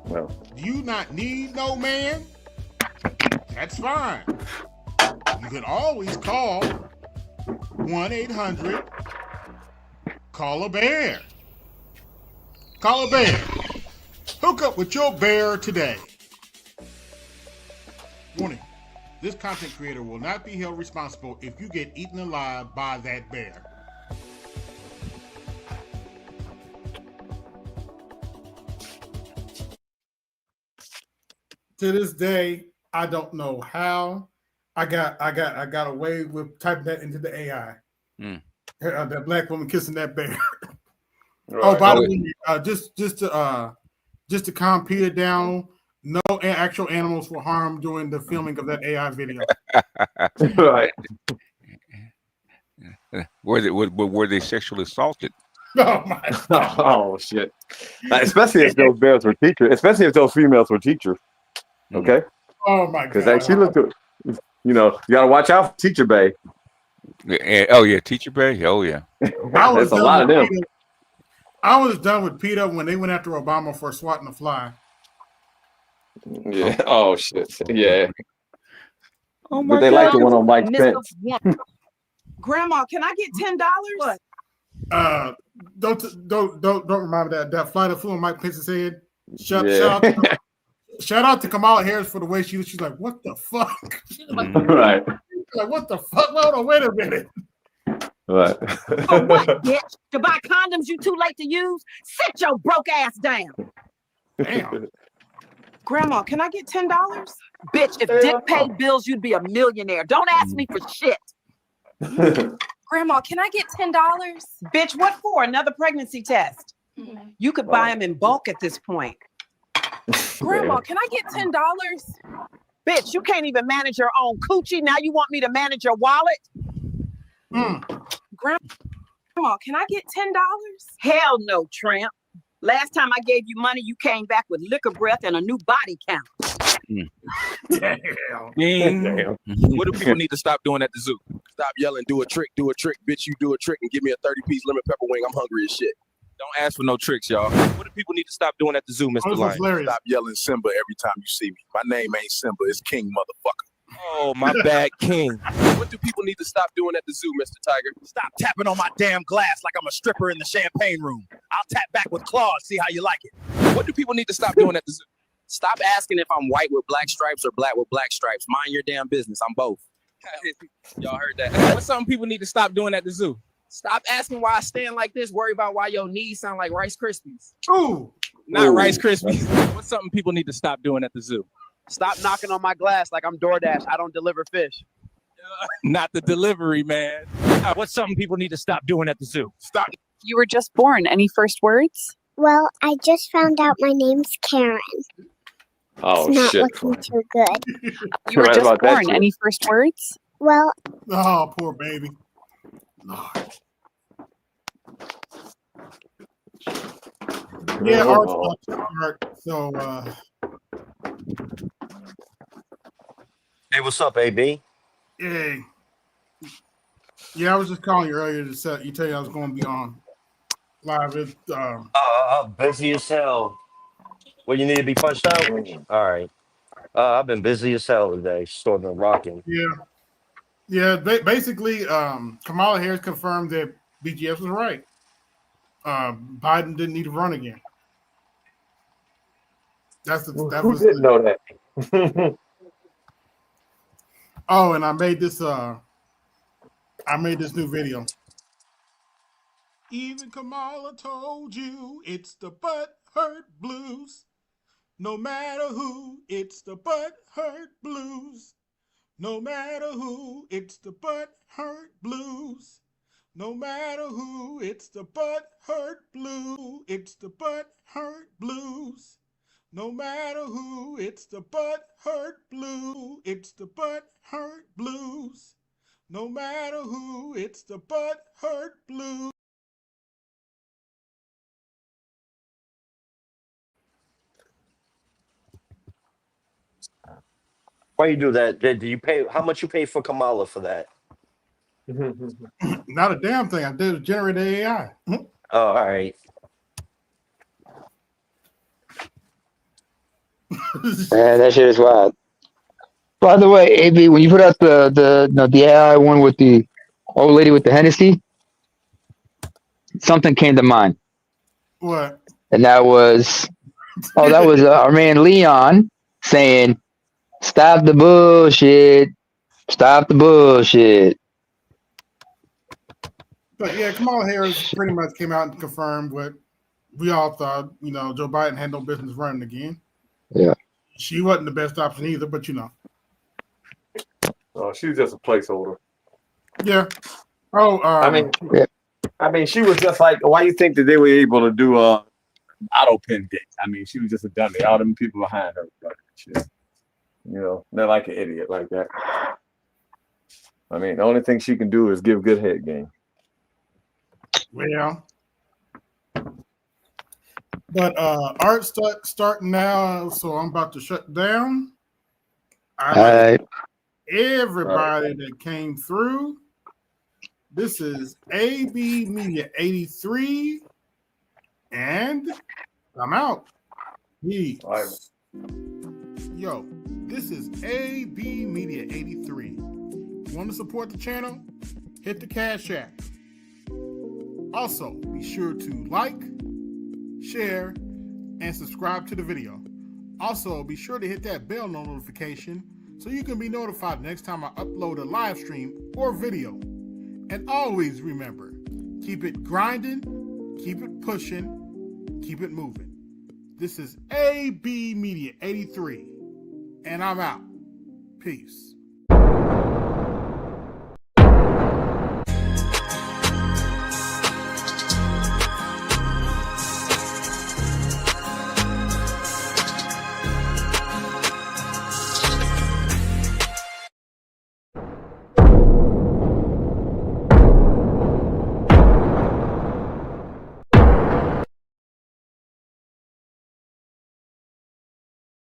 do you not need no man? That's fine. You can always call 1-800. Call a bear. Call a bear. Hook up with your bear today. Warning. This content creator will not be held responsible if you get eaten alive by that bear. To this day, I don't know how I got away with typing that into the AI. That black woman kissing that bear. Oh, by the way, just to calm Peter down, no actual animals were harmed during the filming of that AI video. Right. Were they sexually assaulted? Oh my God. Oh shit! Especially if those bears were teachers. Especially if those females were teachers. Okay. Oh my God. Because she looked. You know, you got to watch out for Teacher Bay. Oh yeah, Teacher Bay. Oh yeah. There's a lot of them. I was done with PETA when they went after Obama for swatting a fly. Yeah. Oh shit. Yeah. Oh But they like the one on Mike Mr. Pence. Grandma, can I get $10? Don't remind me that fly that flew on Mike Pence's head. Shout out to Kamala Harris for the way she's like, what the fuck? Right. Like, what the fuck? Hold on, wait a minute. Right. For what, bitch? To buy condoms you too late to use? Sit your broke ass down. Damn. Grandma, can I get $10? Bitch, if Dick paid bills, you'd be a millionaire. Don't ask me for shit. Grandma, can I get $10? Bitch, what for? Another pregnancy test. You could buy them in bulk at this point. Grandma, can I get $10? Bitch, you can't even manage your own coochie. Now you want me to manage your wallet? Grandma, can I get $10? Hell no, tramp. Last time I gave you money, you came back with liquor breath and a new body count. Damn. What do people need to stop doing at the zoo? Stop yelling, do a trick, bitch, you do a trick and give me a 30-piece lemon pepper wing. I'm hungry as shit. Don't ask for no tricks, y'all. What do people need to stop doing at the zoo, Mr. Lion? Stop yelling Simba every time you see me. My name ain't Simba, it's King, motherfucker. Oh, my bad, King. What do people need to stop doing at the zoo, Mr. Tiger? Stop tapping on my damn glass like I'm a stripper in the champagne room. I'll tap back with claws, see how you like it. What do people need to stop doing at the zoo? Stop asking if I'm white with black stripes or black with black stripes. Mind your damn business. I'm both. Y'all heard that. What's something people need to stop doing at the zoo? Stop asking why I stand like this. Worry about why your knees sound like Rice Krispies. Ooh. Not Rice Krispies. What's something people need to stop doing at the zoo? Stop knocking on my glass like I'm DoorDash. I don't deliver fish. Not the delivery, man. What's something people need to stop doing at the zoo? Stop. You were just born. Any first words? Well, I just found out my name's Karen. Oh, it's not shit. looking too good. You were just born. Any first words? Well, oh, poor baby. Lord. Yeah, art. So, Hey, what's up, AB? yeah. Yeah, I was just calling you earlier to tell you I was going to be on live. Busy as hell. What, you need to be punched out? All right. I've been busy as hell today, storming and rocking. Yeah. Basically, Kamala Harris confirmed that BGS was right. Biden didn't need to run again. Who didn't know that? Oh, and I made this new video. Even Kamala told you it's the butt hurt blues. No matter who, it's the butt hurt blues. No matter who, it's the butt hurt blues. No matter who, it's the butt hurt blue. It's the butt hurt blues. No matter who, it's the butt hurt blue. It's the butt hurt blues. No matter who, it's the butt hurt blues. Why you do that? Do you pay? How much you pay for Kamala for that? Not a damn thing. I did generate AI. Oh, all right. Man, that shit is wild. By the way, AB, when you put out the AI one with the old lady with the Hennessy, something came to mind. What? And that was our man Leon saying, "Stop the bullshit. Stop the bullshit." But yeah, Kamala Harris pretty much came out and confirmed what we all thought. You know, Joe Biden had no business running again. Yeah. She wasn't the best option either, but you know. Oh, she was just a placeholder. Yeah. Oh, I mean, she was just like, why you think that they were able to do auto pin gates? I mean, she was just a dummy. All them people behind her, like, shit. You know, they're like an idiot like that. I mean, the only thing she can do is give good head game. Well, but art starting now, so I'm about to shut down. All right. everybody that came through. This is AB Media 83, and I'm out. Peace. Yo, this is AB Media 83. If you want to support the channel, hit the Cash App. Also, be sure to like, share, and subscribe to the video. Also, be sure to hit that bell notification so you can be notified next time I upload a live stream or video. And always remember, keep it grinding, keep it pushing, keep it moving. This is AB Media 83, and I'm out. Peace.